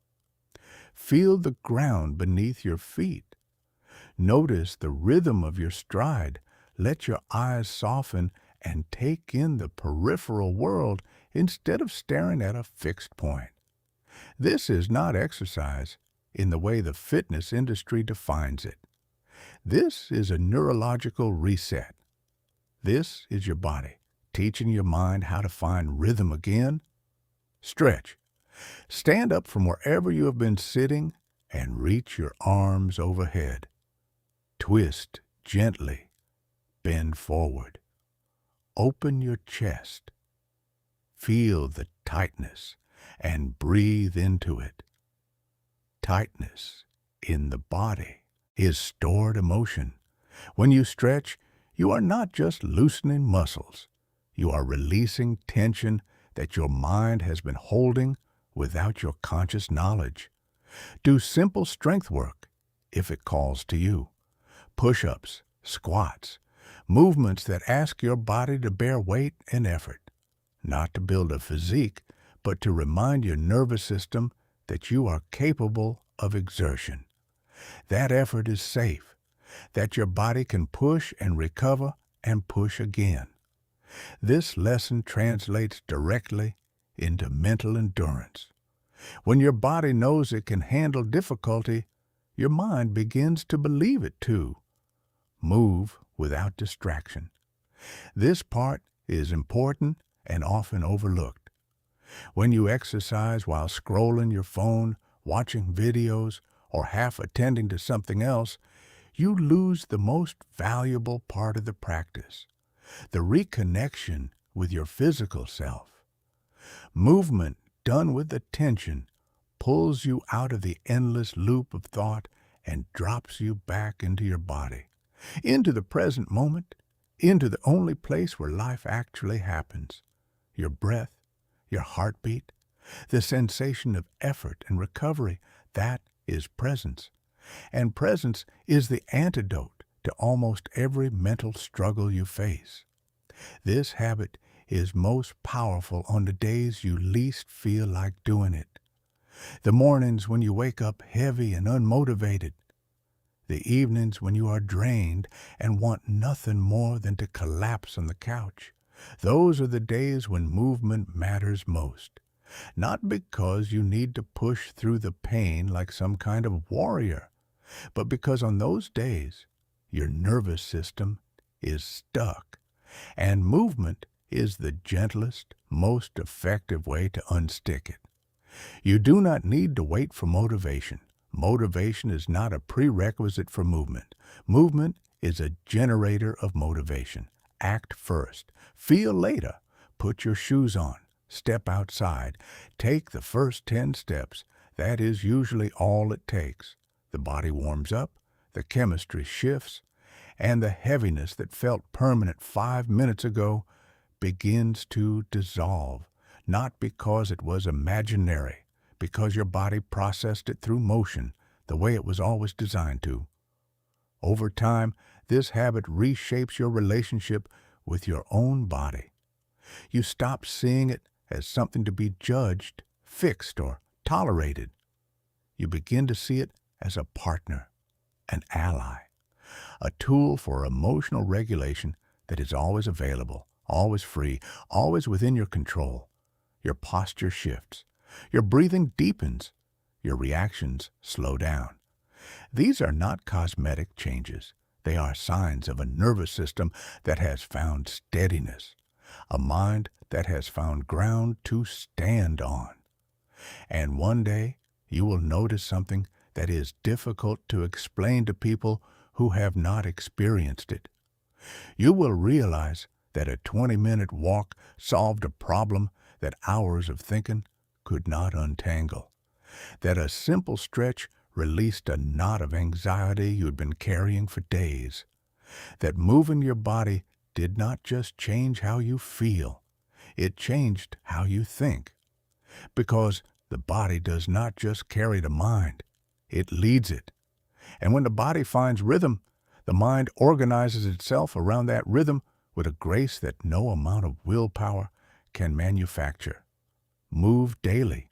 Feel the ground beneath your feet. Notice the rhythm of your stride. Let your eyes soften and take in the peripheral world instead of staring at a fixed point. This is not exercise in the way the fitness industry defines it. This is a neurological reset. This is your body teaching your mind how to find rhythm again. Stretch. Stand up from wherever you have been sitting and reach your arms overhead. Twist gently. Bend forward. Open your chest. Feel the tightness and breathe into it. Tightness in the body is stored emotion. When you stretch, you are not just loosening muscles. You are releasing tension that your mind has been holding without your conscious knowledge. Do simple strength work if it calls to you. Push-ups, squats, movements that ask your body to bear weight and effort, not to build a physique, but to remind your nervous system that you are capable of exertion. That effort is safe, that your body can push and recover and push again. This lesson translates directly into mental endurance. When your body knows it can handle difficulty, your mind begins to believe it too. Move without distraction. This part is important and often overlooked. When you exercise while scrolling your phone, watching videos, or half attending to something else, you lose the most valuable part of the practice, the reconnection with your physical self. Movement done with attention pulls you out of the endless loop of thought and drops you back into your body, into the present moment, into the only place where life actually happens. Your breath, your heartbeat, the sensation of effort and recovery, that is presence. And presence is the antidote to almost every mental struggle you face. This habit is most powerful on the days you least feel like doing it. The mornings when you wake up heavy and unmotivated. The evenings when you are drained and want nothing more than to collapse on the couch. Those are the days when movement matters most. Not because you need to push through the pain like some kind of warrior, but because on those days your nervous system is stuck, and movement is the gentlest, most effective way to unstick it. You do not need to wait for motivation. Motivation is not a prerequisite for movement. Movement is a generator of motivation. Act first. Feel later. Put your shoes on. Step outside. Take the first 10 steps. That is usually all it takes. The body warms up, the chemistry shifts, and the heaviness that felt permanent 5 minutes ago begins to dissolve, not because it was imaginary, because your body processed it through motion the way it was always designed to. Over time, this habit reshapes your relationship with your own body. You stop seeing it as something to be judged, fixed, or tolerated. You begin to see it as a partner, an ally, a tool for emotional regulation that is always available, always free, always within your control. your posture shifts, your breathing deepens, your reactions slow down. These are not cosmetic changes. They are signs of a nervous system that has found steadiness, a mind that has found ground to stand on. And one day, you will notice something that is difficult to explain to people who have not experienced it. You will realize that a 20-minute walk solved a problem that hours of thinking could not untangle, that a simple stretch released a knot of anxiety you'd been carrying for days, that moving your body did not just change how you feel, it changed how you think. Because the body does not just carry the mind, it leads it. And when the body finds rhythm, the mind organizes itself around that rhythm with a grace that no amount of willpower can manufacture. Move daily,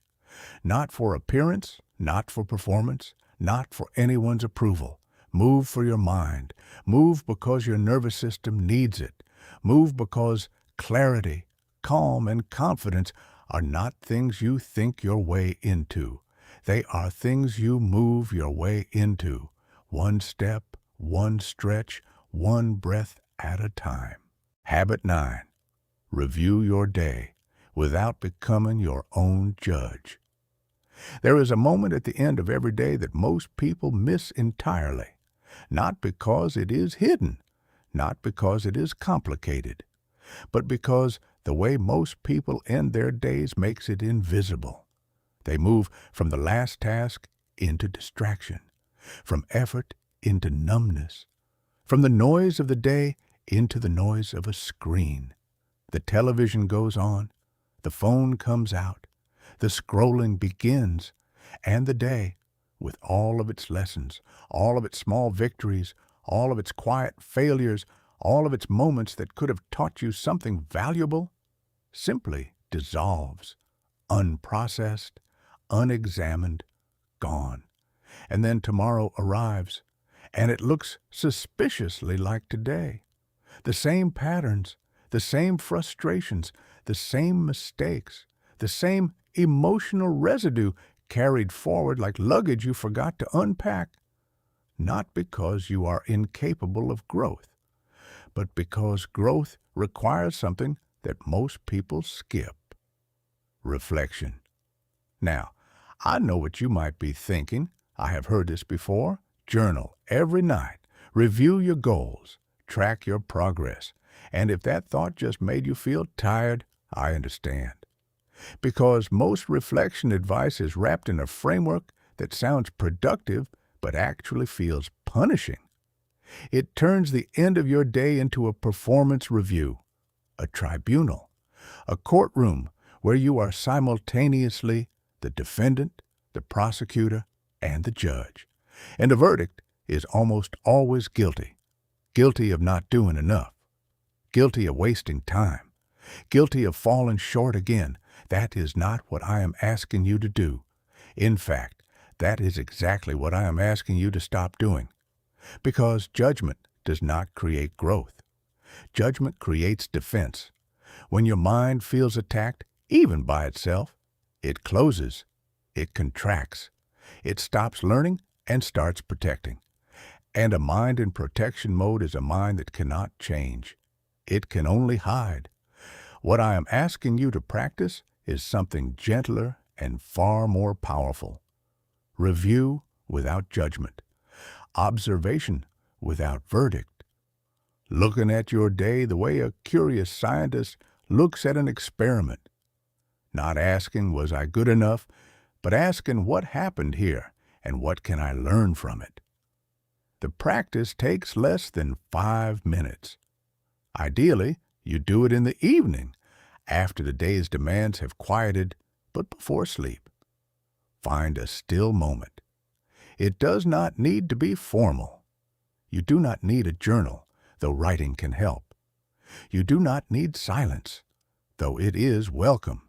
not for appearance, not for performance, not for anyone's approval. Move for your mind. Move because your nervous system needs it. Move because clarity, calm, and confidence are not things you think your way into. They are things you move your way into, one step, one stretch, one breath at a time. Habit 9. Review your day without becoming your own judge. There is a moment at the end of every day that most people miss entirely, not because it is hidden, not because it is complicated, but because the way most people end their days makes it invisible. They move from the last task into distraction, from effort into numbness, from the noise of the day into the noise of a screen. The television goes on, the phone comes out, the scrolling begins, and the day, with all of its lessons, all of its small victories, all of its quiet failures, all of its moments that could have taught you something valuable, simply dissolves, unprocessed, unexamined, gone. And then tomorrow arrives, and it looks suspiciously like today. The same patterns, the same frustrations, the same mistakes, the same emotional residue carried forward like luggage you forgot to unpack. Not because you are incapable of growth, but because growth requires something that most people skip: reflection. Now, I know what you might be thinking. I have heard this before. Journal every night. Review your goals. Track your progress. And if that thought just made you feel tired, I understand. Because most reflection advice is wrapped in a framework that sounds productive but actually feels punishing. It turns the end of your day into a performance review, a tribunal, a courtroom where you are simultaneously the defendant, the prosecutor, and the judge. And the verdict is almost always guilty. Guilty of not doing enough. Guilty of wasting time. Guilty of falling short again. That is not what I am asking you to do. In fact, that is exactly what I am asking you to stop doing. Because judgment does not create growth. Judgment creates defense. When your mind feels attacked, even by itself, it closes, it contracts, it stops learning and starts protecting. And a mind in protection mode is a mind that cannot change. It can only hide. What I am asking you to practice is something gentler and far more powerful. Review without judgment. Observation without verdict. Looking at your day the way a curious scientist looks at an experiment. Not asking, was I good enough, but asking what happened here and what can I learn from it. The practice takes less than 5 minutes. Ideally, you do it in the evening, after the day's demands have quieted, but before sleep. Find a still moment. It does not need to be formal. You do not need a journal, though writing can help. You do not need silence, though it is welcome.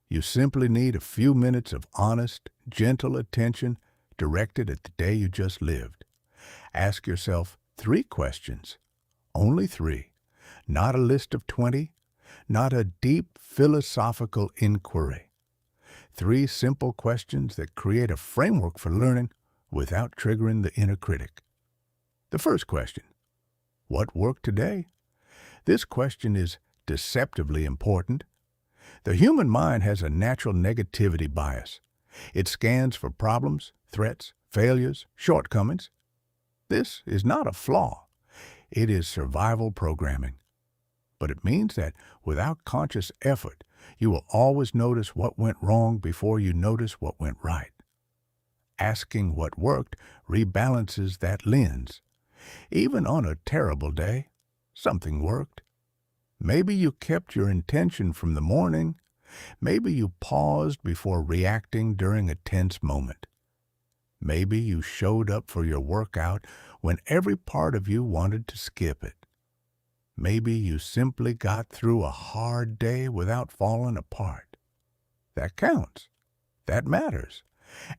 You simply need a few minutes of honest, gentle attention directed at the day you just lived. Ask yourself 3 questions, only 3, not a list of 20, not a deep philosophical inquiry. 3 simple questions that create a framework for learning without triggering the inner critic. The first question, what worked today? This question is deceptively important. The human mind has a natural negativity bias. It scans for problems, threats, failures, shortcomings. This is not a flaw. It is survival programming. But it means that without conscious effort, you will always notice what went wrong before you notice what went right. Asking what worked rebalances that lens. Even on a terrible day, something worked. Maybe you kept your intention from the morning. Maybe you paused before reacting during a tense moment. Maybe you showed up for your workout when every part of you wanted to skip it. Maybe you simply got through a hard day without falling apart. That counts. That matters.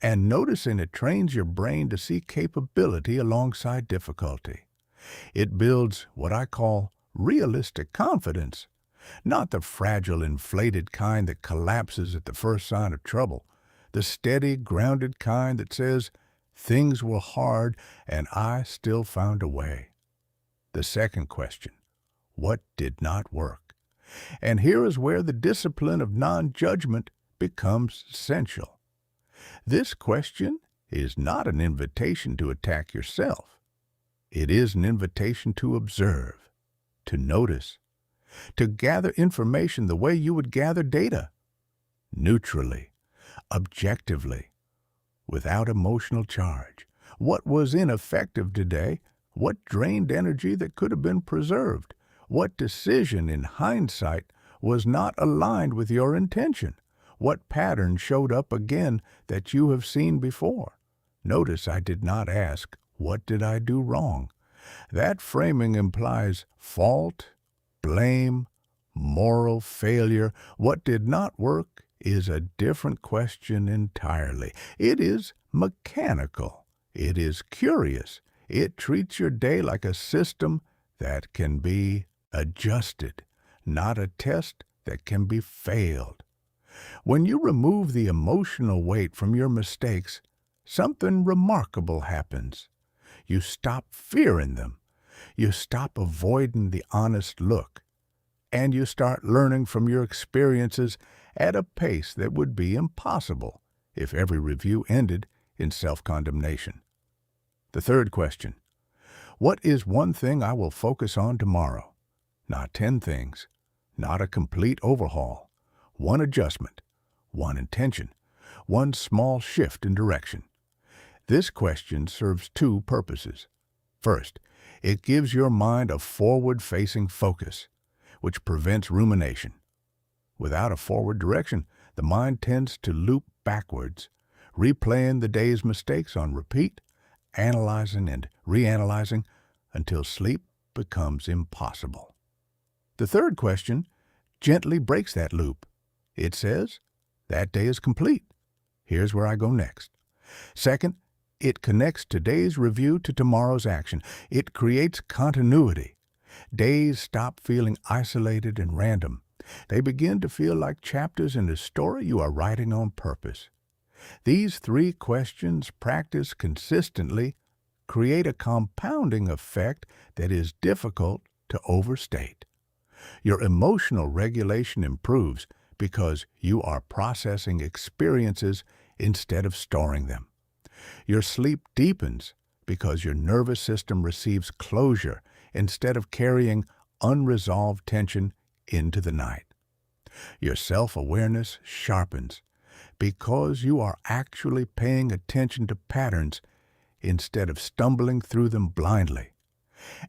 And noticing it trains your brain to see capability alongside difficulty. It builds what I call realistic confidence, not the fragile, inflated kind that collapses at the first sign of trouble, the steady, grounded kind that says, things were hard and I still found a way. The second question, what did not work? And here is where the discipline of non-judgment becomes essential. This question is not an invitation to attack yourself. It is an invitation to observe, to notice, to gather information the way you would gather data, neutrally, objectively, without emotional charge. What was ineffective today? What drained energy that could have been preserved? What decision in hindsight was not aligned with your intention? What pattern showed up again that you have seen before? Notice I did not ask, what did I do wrong? That framing implies fault, blame, moral failure. What did not work is a different question entirely. It is mechanical. It is curious. It treats your day like a system that can be adjusted, not a test that can be failed. When you remove the emotional weight from your mistakes, something remarkable happens. You stop fearing them. You stop avoiding the honest look. And you start learning from your experiences at a pace that would be impossible if every review ended in self-condemnation. The third question, what is one thing I will focus on tomorrow? Not 10 things, not a complete overhaul. One adjustment, one intention, one small shift in direction. This question serves 2 purposes. First, it gives your mind a forward-facing focus, which prevents rumination. Without a forward direction, the mind tends to loop backwards, replaying the day's mistakes on repeat, analyzing and reanalyzing until sleep becomes impossible. The third question gently breaks that loop. It says, that day is complete. Here's where I go next. Second, it connects today's review to tomorrow's action. It creates continuity. Days stop feeling isolated and random. They begin to feel like chapters in a story you are writing on purpose. These 3 questions, practiced consistently, create a compounding effect that is difficult to overstate. Your emotional regulation improves because you are processing experiences instead of storing them. Your sleep deepens because your nervous system receives closure instead of carrying unresolved tension into the night. Your self-awareness sharpens because you are actually paying attention to patterns instead of stumbling through them blindly.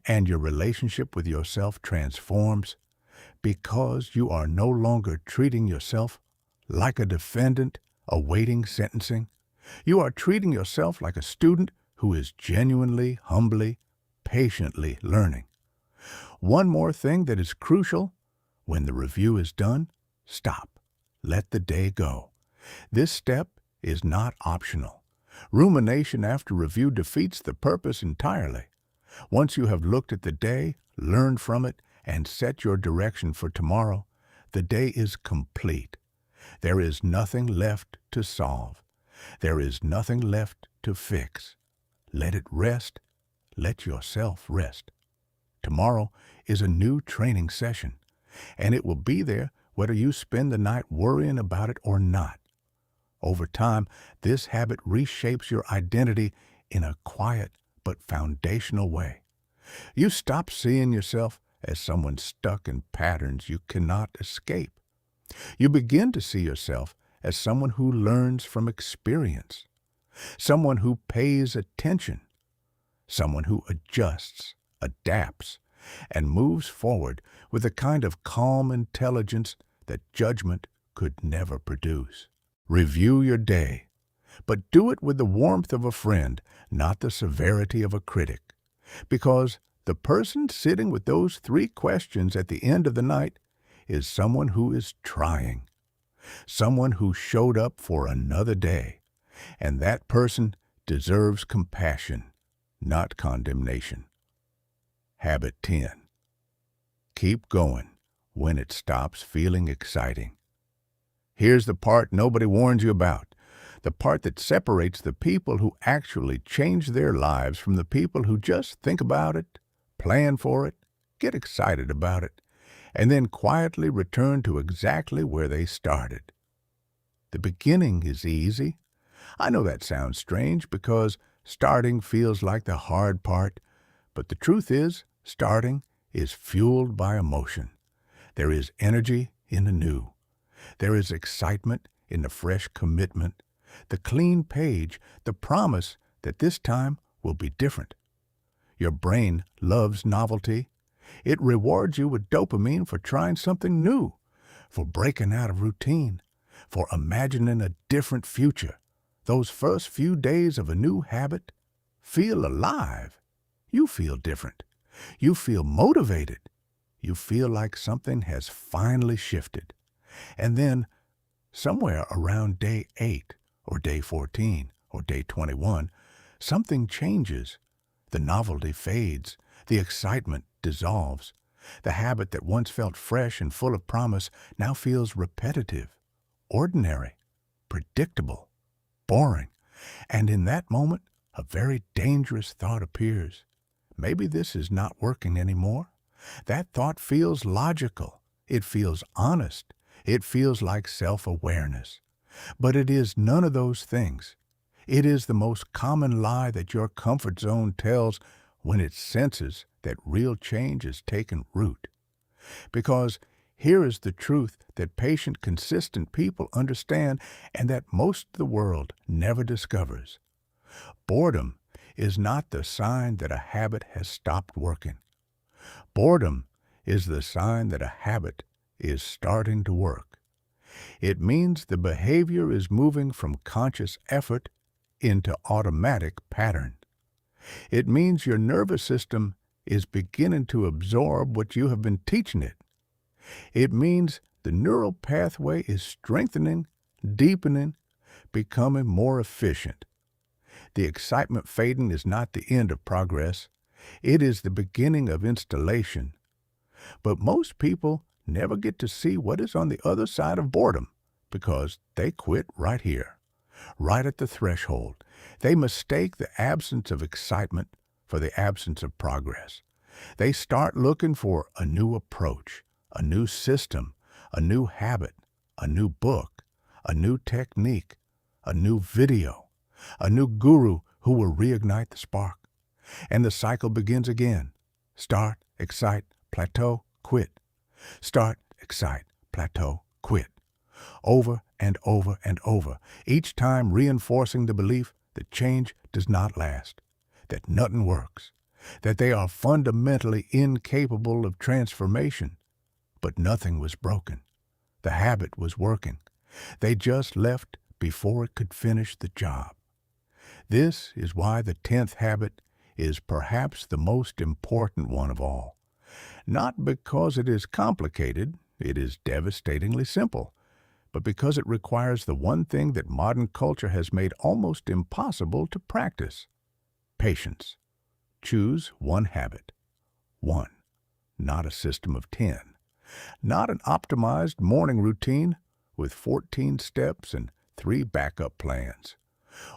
And your relationship with yourself transforms because you are no longer treating yourself like a defendant awaiting sentencing. You are treating yourself like a student who is genuinely, humbly, patiently learning. One more thing that is crucial, when the review is done, stop. Let the day go. This step is not optional. Rumination after review defeats the purpose entirely. Once you have looked at the day, learned from it, and set your direction for tomorrow, The day is complete. There is nothing left to solve. There is nothing left to fix. Let it rest. Let yourself rest. Tomorrow is a new training session, and it will be there whether you spend the night worrying about it or not. Over time, this habit reshapes your identity in a quiet but foundational way. You stop seeing yourself as someone stuck in patterns you cannot escape. You begin to see yourself as someone who learns from experience, someone who pays attention, someone who adjusts, adapts, and moves forward with a kind of calm intelligence that judgment could never produce. Review your day, but do it with the warmth of a friend, not the severity of a critic, because the person sitting with those 3 questions at the end of the night is someone who is trying, someone who showed up for another day, and that person deserves compassion, not condemnation. Habit 10. Keep going when it stops feeling exciting. Here's the part nobody warns you about, the part that separates the people who actually change their lives from the people who just think about it, plan for it, get excited about it, and then quietly return to exactly where they started. The beginning is easy. I know that sounds strange because starting feels like the hard part, but the truth is, starting is fueled by emotion. There is energy in the new. There is excitement in the fresh commitment, the clean page, the promise that this time will be different. Your brain loves novelty. It rewards you with dopamine for trying something new, for breaking out of routine, for imagining a different future. Those first few days of a new habit feel alive. You feel different. You feel motivated. You feel like something has finally shifted. And then, somewhere around day 8 or day 14 or day 21, something changes. The novelty fades. The excitement dissolves. The habit that once felt fresh and full of promise now feels repetitive, ordinary, predictable, boring. And in that moment, a very dangerous thought appears. Maybe this is not working anymore. That thought feels logical. It feels honest. It feels like self-awareness. But it is none of those things. It is the most common lie that your comfort zone tells when it senses that real change has taken root. Because here is the truth that patient, consistent people understand and that most of the world never discovers. Boredom is not the sign that a habit has stopped working. Boredom is the sign that a habit is starting to work. It means the behavior is moving from conscious effort into automatic pattern. It means your nervous system is beginning to absorb what you have been teaching it. It means the neural pathway is strengthening, deepening, becoming more efficient. The excitement fading is not the end of progress. It is the beginning of installation. But most people never get to see what is on the other side of boredom because they quit right here, right at the threshold. They mistake the absence of excitement for the absence of progress. They start looking for a new approach, a new system, a new habit, a new book, a new technique, a new video, a new guru who will reignite the spark. And the cycle begins again. Start, excite, plateau, quit. Start, excite, plateau, quit. Over and over and over, each time reinforcing the belief that change does not last, that nothing works, that they are fundamentally incapable of transformation. But nothing was broken. The habit was working. They just left before it could finish the job. This is why the 10th habit is perhaps the most important one of all. Not because it is complicated, it is devastatingly simple, but because it requires the one thing that modern culture has made almost impossible to practice: patience. Choose one habit. One, not a system of 10. Not an optimized morning routine with 14 steps and 3 backup plans.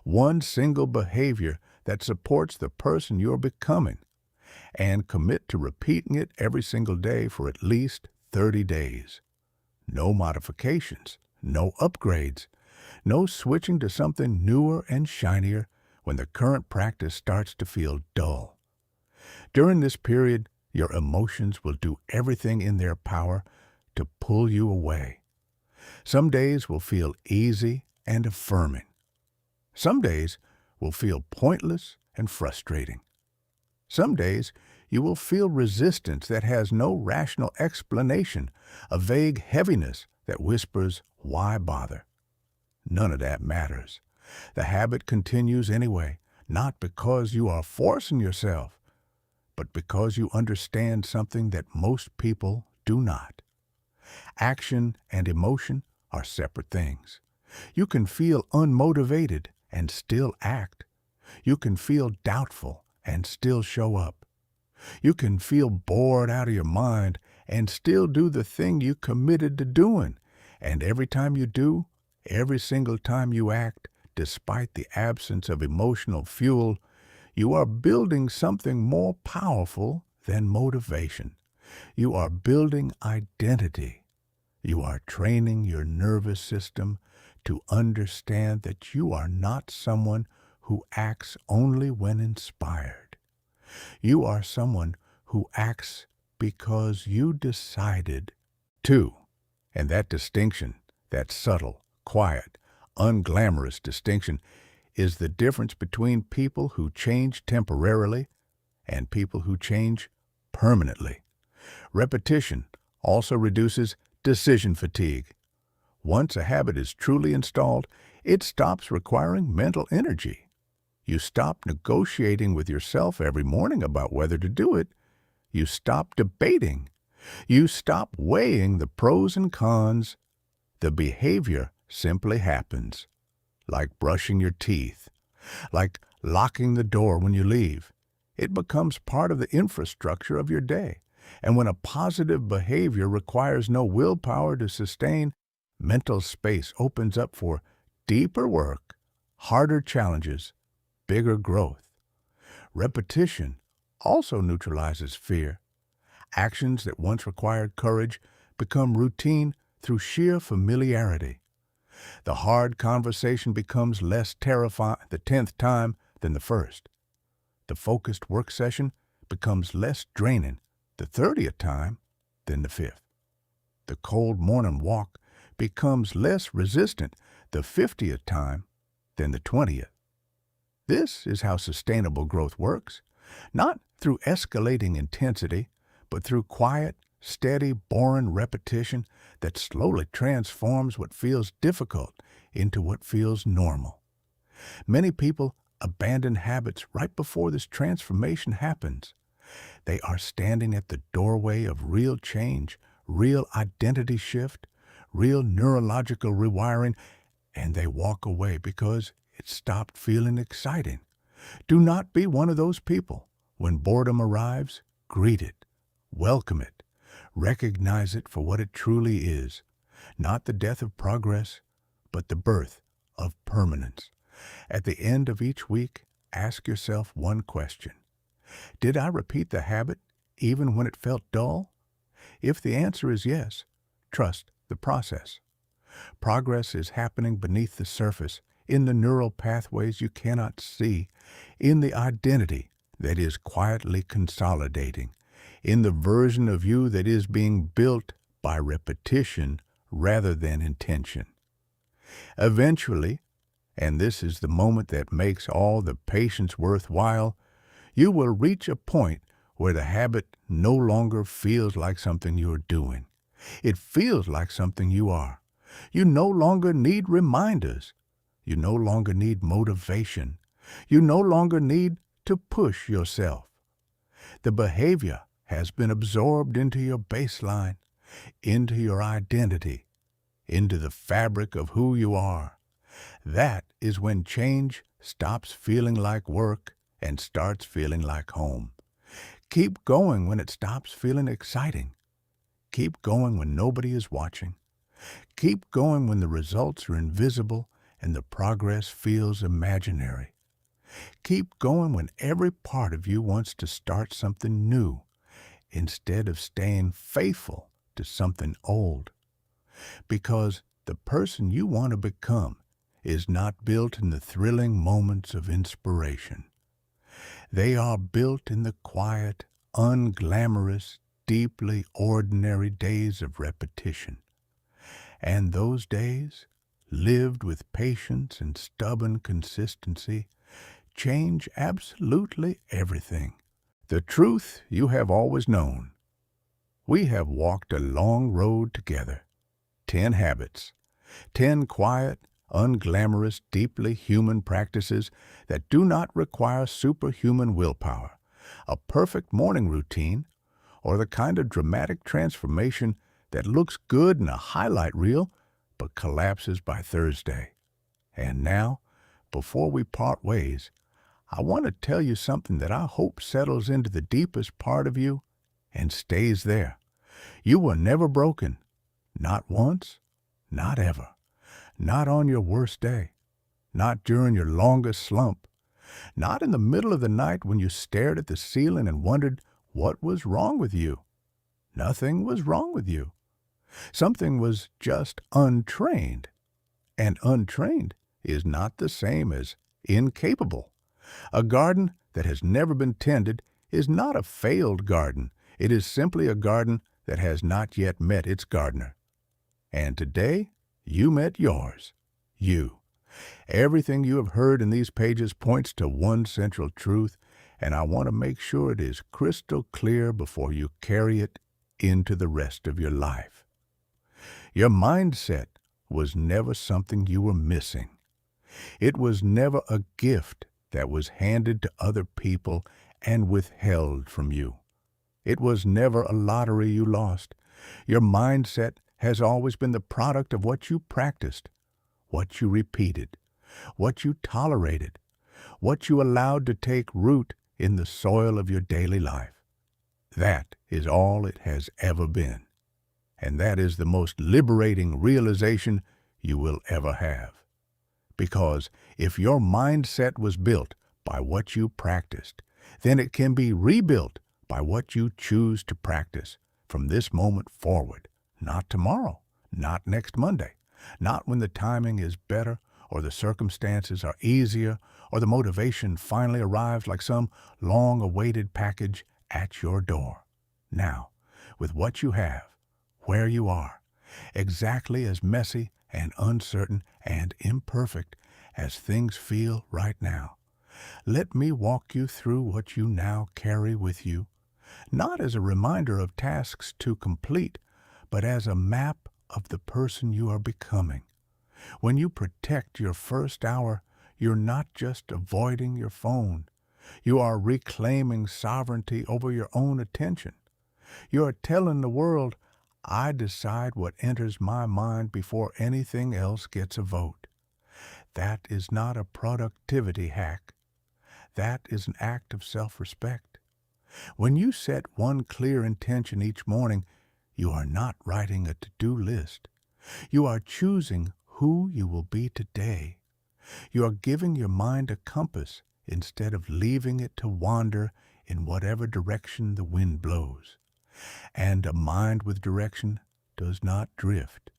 One single behavior that supports the person you're becoming, and commit to repeating it every single day for at least 30 days. No modifications, no upgrades, no switching to something newer and shinier when the current practice starts to feel dull. During this period, your emotions will do everything in their power to pull you away. Some days will feel easy and affirming. Some days will feel pointless and frustrating. Some days you will feel resistance that has no rational explanation, a vague heaviness that whispers, "Why bother?" None of that matters. The habit continues anyway, not because you are forcing yourself, but because you understand something that most people do not. Action and emotion are separate things. You can feel unmotivated and still act. You can feel doubtful and still show up. You can feel bored out of your mind and still do the thing you committed to doing. And every time you do, every single time you act, despite the absence of emotional fuel, you are building something more powerful than motivation. You are building identity. You are training your nervous system to understand that you are not someone who acts only when inspired. You are someone who acts because you decided to. And that distinction, that subtle, quiet, unglamorous distinction, is the difference between people who change temporarily and people who change permanently. Repetition also reduces decision fatigue. Once a habit is truly installed, it stops requiring mental energy. You stop negotiating with yourself every morning about whether to do it. You stop debating. You stop weighing the pros and cons. The behavior simply happens, like brushing your teeth, like locking the door when you leave. It becomes part of the infrastructure of your day. And when a positive behavior requires no willpower to sustain, mental space opens up for deeper work, harder challenges, bigger growth. Repetition also neutralizes fear. Actions that once required courage become routine through sheer familiarity. The hard conversation becomes less terrifying the 10th time than the first. The focused work session becomes less draining the 30th time than the 5th. The cold morning walk becomes less resistant the 50th time than the 20th. This is how sustainable growth works, not through escalating intensity, but through quiet, steady, boring repetition that slowly transforms what feels difficult into what feels normal. Many people abandon habits right before this transformation happens. They are standing at the doorway of real change, real identity shift, real neurological rewiring, and they walk away because it stopped feeling exciting. Do not be one of those people. When boredom arrives, greet it, welcome it, recognize it for what it truly is, not the death of progress, but the birth of permanence. At the end of each week, ask yourself one question. Did I repeat the habit even when it felt dull? If the answer is yes, trust the process. Progress is happening beneath the surface, in the neural pathways you cannot see, in the identity that is quietly consolidating, in the version of you that is being built by repetition rather than intention. Eventually, and this is the moment that makes all the patience worthwhile, you will reach a point where the habit no longer feels like something you're doing. It feels like something you are. You no longer need reminders. You no longer need motivation. You no longer need to push yourself. The behavior has been absorbed into your baseline, into your identity, into the fabric of who you are. That is when change stops feeling like work and starts feeling like home. Keep going when it stops feeling exciting. Keep going when nobody is watching. Keep going when the results are invisible and the progress feels imaginary. Keep going when every part of you wants to start something new instead of staying faithful to something old. Because the person you want to become is not built in the thrilling moments of inspiration. They are built in the quiet, unglamorous, deeply ordinary days of repetition. And those days, lived with patience and stubborn consistency, change absolutely everything. The truth you have always known. We have walked a long road together. 10 habits. 10 quiet, unglamorous, deeply human practices that do not require superhuman willpower, a perfect morning routine, or the kind of dramatic transformation that looks good in a highlight reel but collapses by Thursday. And now, before we part ways, I want to tell you something that I hope settles into the deepest part of you and stays there. You were never broken. Not once, not ever. Not on your worst day. Not during your longest slump. Not in the middle of the night when you stared at the ceiling and wondered what was wrong with you. Nothing was wrong with you. Something was just untrained. And untrained is not the same as incapable. A garden that has never been tended is not a failed garden. It is simply a garden that has not yet met its gardener. And today, you met yours. You. Everything you have heard in these pages points to one central truth, and I want to make sure it is crystal clear before you carry it into the rest of your life. Your mindset was never something you were missing. It was never a gift that was handed to other people and withheld from you. It was never a lottery you lost. Your mindset has always been the product of what you practiced, what you repeated, what you tolerated, what you allowed to take root in the soil of your daily life. That is all it has ever been. And that is the most liberating realization you will ever have. Because if your mindset was built by what you practiced, then it can be rebuilt by what you choose to practice from this moment forward. Not tomorrow, not next Monday, not when the timing is better or the circumstances are easier or the motivation finally arrives like some long-awaited package at your door. Now, with what you have, where you are, exactly as messy and uncertain and imperfect as things feel right now, let me walk you through what you now carry with you, not as a reminder of tasks to complete, but as a map of the person you are becoming. When you protect your first hour, you're not just avoiding your phone. You are reclaiming sovereignty over your own attention. You are telling the world, I decide what enters my mind before anything else gets a vote. That is not a productivity hack. That is an act of self-respect. When you set one clear intention each morning, you are not writing a to-do list. You are choosing who you will be today. You are giving your mind a compass instead of leaving it to wander in whatever direction the wind blows. And a mind with direction does not drift.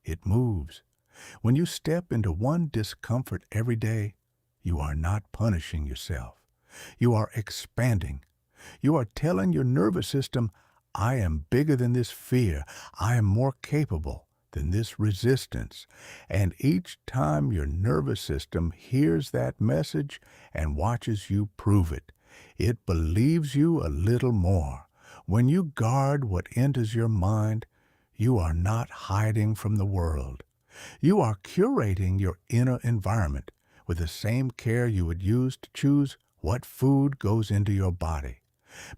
It moves. When you step into one discomfort every day, you are not punishing yourself. You are expanding. You are telling your nervous system, I am bigger than this fear. I am more capable than this resistance. And each time your nervous system hears that message and watches you prove it, it believes you a little more. When you guard what enters your mind, you are not hiding from the world. You are curating your inner environment with the same care you would use to choose what food goes into your body.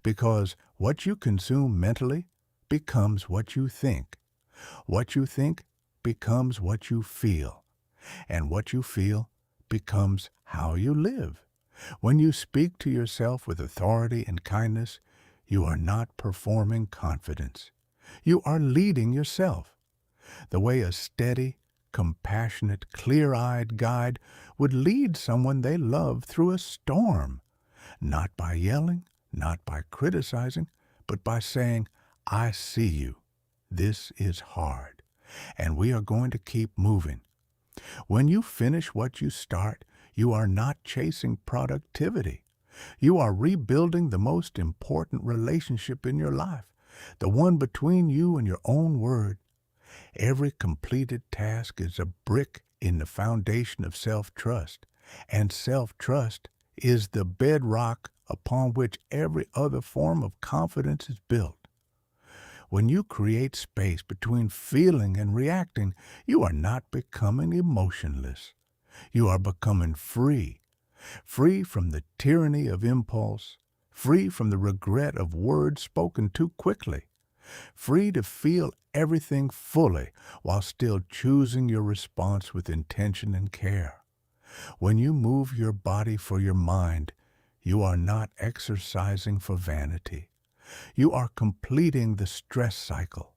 Because what you consume mentally becomes what you think. What you think becomes what you feel. And what you feel becomes how you live. When you speak to yourself with authority and kindness, you are not performing confidence. You are leading yourself, the way a steady, compassionate, clear-eyed guide would lead someone they love through a storm, not by yelling, not by criticizing, but by saying, "I see you. This is hard, and we are going to keep moving." When you finish what you start, you are not chasing productivity. You are rebuilding the most important relationship in your life, the one between you and your own word. Every completed task is a brick in the foundation of self-trust, and self-trust is the bedrock upon which every other form of confidence is built. When you create space between feeling and reacting, you are not becoming emotionless. You are becoming free, free from the tyranny of impulse, free from the regret of words spoken too quickly, free to feel everything fully while still choosing your response with intention and care. When you move your body for your mind, you are not exercising for vanity. You are completing the stress cycle.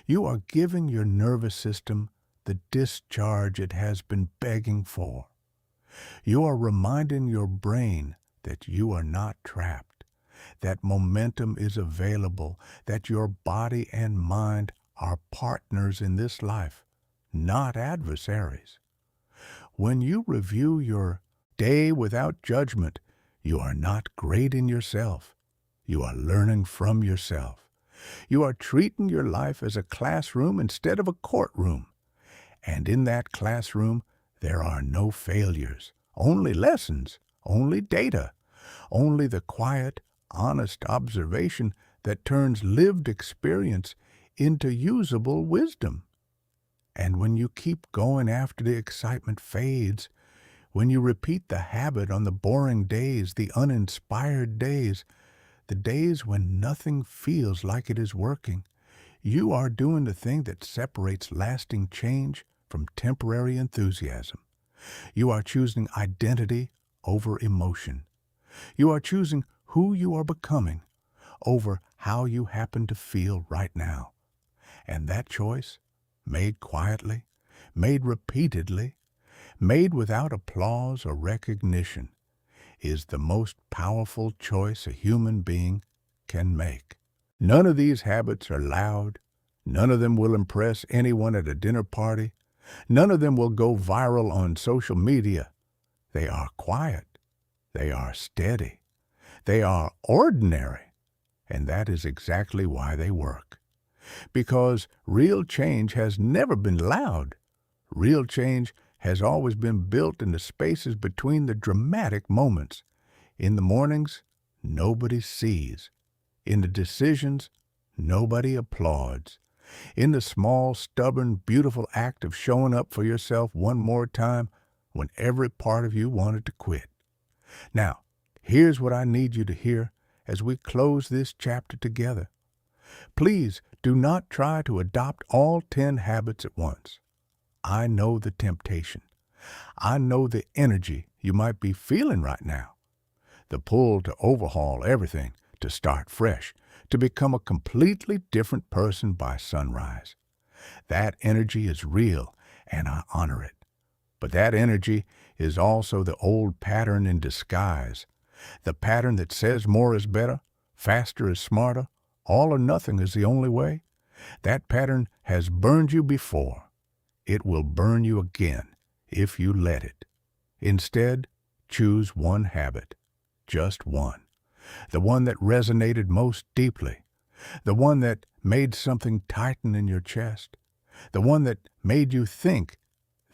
You are giving your nervous system the discharge it has been begging for. You are reminding your brain that you are not trapped, that momentum is available, that your body and mind are partners in this life, not adversaries. When you review your day without judgment, you are not grading yourself. You are learning from yourself. You are treating your life as a classroom instead of a courtroom. And in that classroom, there are no failures, only lessons, only data, only the quiet, honest observation that turns lived experience into usable wisdom. And when you keep going after the excitement fades, when you repeat the habit on the boring days, the uninspired days, the days when nothing feels like it is working, you are doing the thing that separates lasting change from temporary enthusiasm. You are choosing identity over emotion. You are choosing who you are becoming over how you happen to feel right now. And that choice, made quietly, made repeatedly, made without applause or recognition, is the most powerful choice a human being can make. None of these habits are loud. None of them will impress anyone at a dinner party. None of them will go viral on social media. They are quiet. They are steady. They are ordinary. And that is exactly why they work. Because real change has never been loud. Real change has always been built in the spaces between the dramatic moments. In the mornings, nobody sees. In the decisions, nobody applauds. In the small, stubborn, beautiful act of showing up for yourself one more time when every part of you wanted to quit. Now, here's what I need you to hear as we close this chapter together. Please do not try to adopt all 10 habits at once. I know the temptation. I know the energy you might be feeling right now. The pull to overhaul everything, to start fresh, to become a completely different person by sunrise. That energy is real, and I honor it. But that energy is also the old pattern in disguise. The pattern that says more is better, faster is smarter, all or nothing is the only way. That pattern has burned you before. It will burn you again if you let it. Instead, choose one habit, just one. The one that resonated most deeply. The one that made something tighten in your chest. The one that made you think,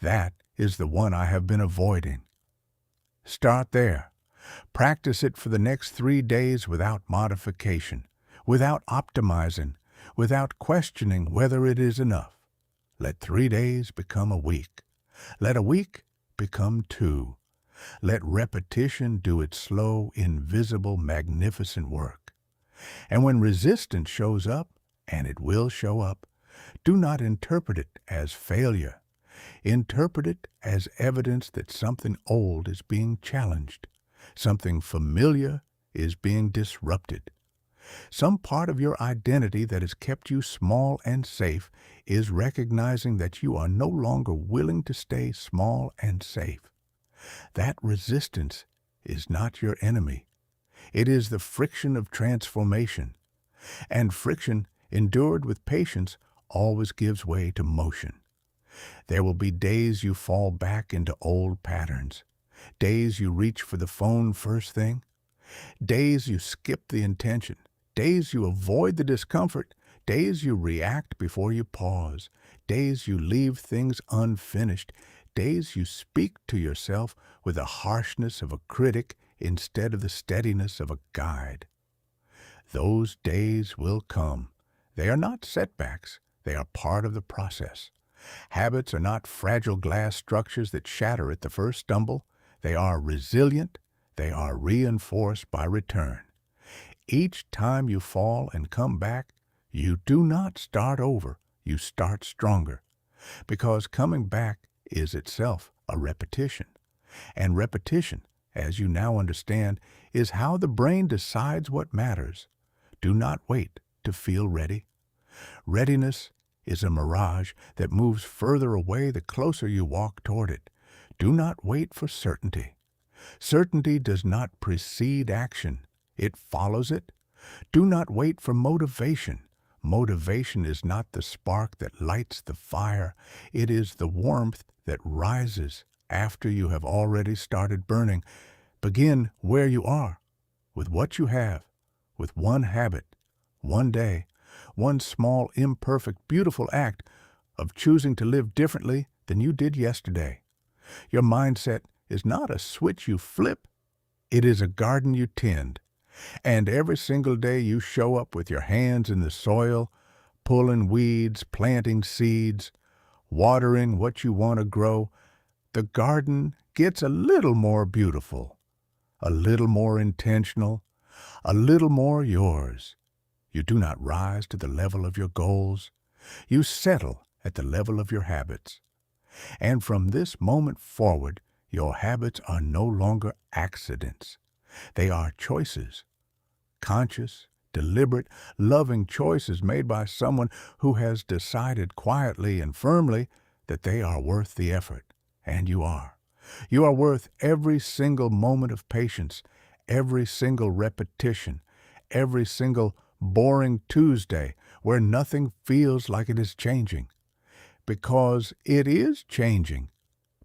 that is the one I have been avoiding. Start there. Practice it for the next 3 days without modification, without optimizing, without questioning whether it is enough. Let 3 days become a week. Let a week become 2. Let repetition do its slow, invisible, magnificent work. And when resistance shows up, and it will show up, do not interpret it as failure. Interpret it as evidence that something old is being challenged, something familiar is being disrupted. Some part of your identity that has kept you small and safe is recognizing that you are no longer willing to stay small and safe. That resistance is not your enemy. It is the friction of transformation. And friction, endured with patience, always gives way to motion. There will be days you fall back into old patterns, days you reach for the phone first thing, days you skip the intention, days you avoid the discomfort, days you react before you pause, days you leave things unfinished, days you speak to yourself with the harshness of a critic instead of the steadiness of a guide. Those days will come. They are not setbacks. They are part of the process. Habits are not fragile glass structures that shatter at the first stumble. They are resilient. They are reinforced by return. Each time you fall and come back, you do not start over. You start stronger. Because coming back is itself a repetition. And repetition, as you now understand, is how the brain decides what matters. Do not wait to feel ready. Readiness is a mirage that moves further away the closer you walk toward it. Do not wait for certainty. Certainty does not precede action. It follows it. Do not wait for motivation. Motivation is not the spark that lights the fire. It is the warmth that rises after you have already started burning. Begin where you are, with what you have, with one habit, one day, one small, imperfect, beautiful act of choosing to live differently than you did yesterday. Your mindset is not a switch you flip. It is a garden you tend. And every single day you show up with your hands in the soil, pulling weeds, planting seeds, watering what you want to grow, the garden gets a little more beautiful, a little more intentional, a little more yours. You do not rise to the level of your goals. You settle at the level of your habits. And from this moment forward, your habits are no longer accidents. They are choices. Conscious, deliberate, loving choices made by someone who has decided quietly and firmly that they are worth the effort. And you are. You are worth every single moment of patience, every single repetition, every single boring Tuesday where nothing feels like it is changing. Because it is changing.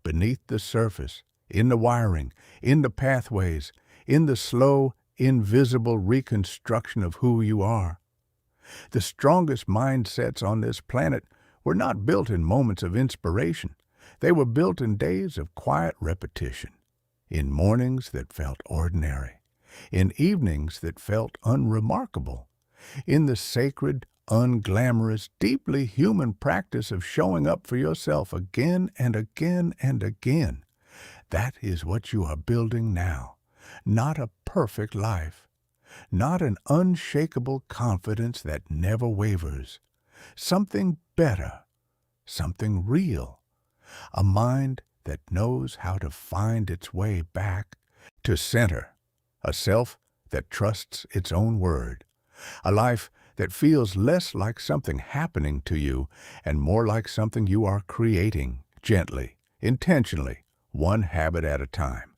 Beneath the surface, in the wiring, in the pathways, in the slow, invisible reconstruction of who you are. The strongest mindsets on this planet were not built in moments of inspiration. They were built in days of quiet repetition, in mornings that felt ordinary, in evenings that felt unremarkable, in the sacred, unglamorous, deeply human practice of showing up for yourself again and again and again. That is what you are building now. Not a perfect life, not an unshakable confidence that never wavers. Something better, something real, a mind that knows how to find its way back to center, a self that trusts its own word, a life that feels less like something happening to you and more like something you are creating gently, intentionally, one habit at a time.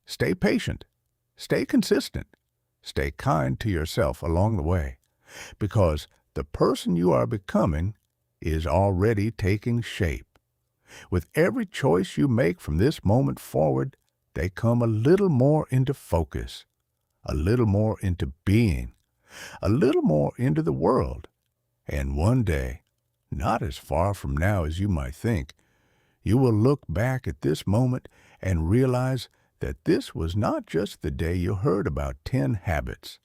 Stay patient. Stay consistent. Stay kind to yourself along the way, because the person you are becoming is already taking shape. With every choice you make from this moment forward, they come a little more into focus, a little more into being, a little more into the world. And one day, not as far from now as you might think, you will look back at this moment and realize that this was not just the day you heard about 10 habits.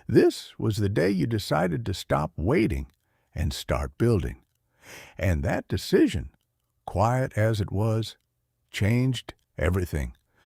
This was the day you decided to stop waiting and start building. And that decision, quiet as it was, changed everything.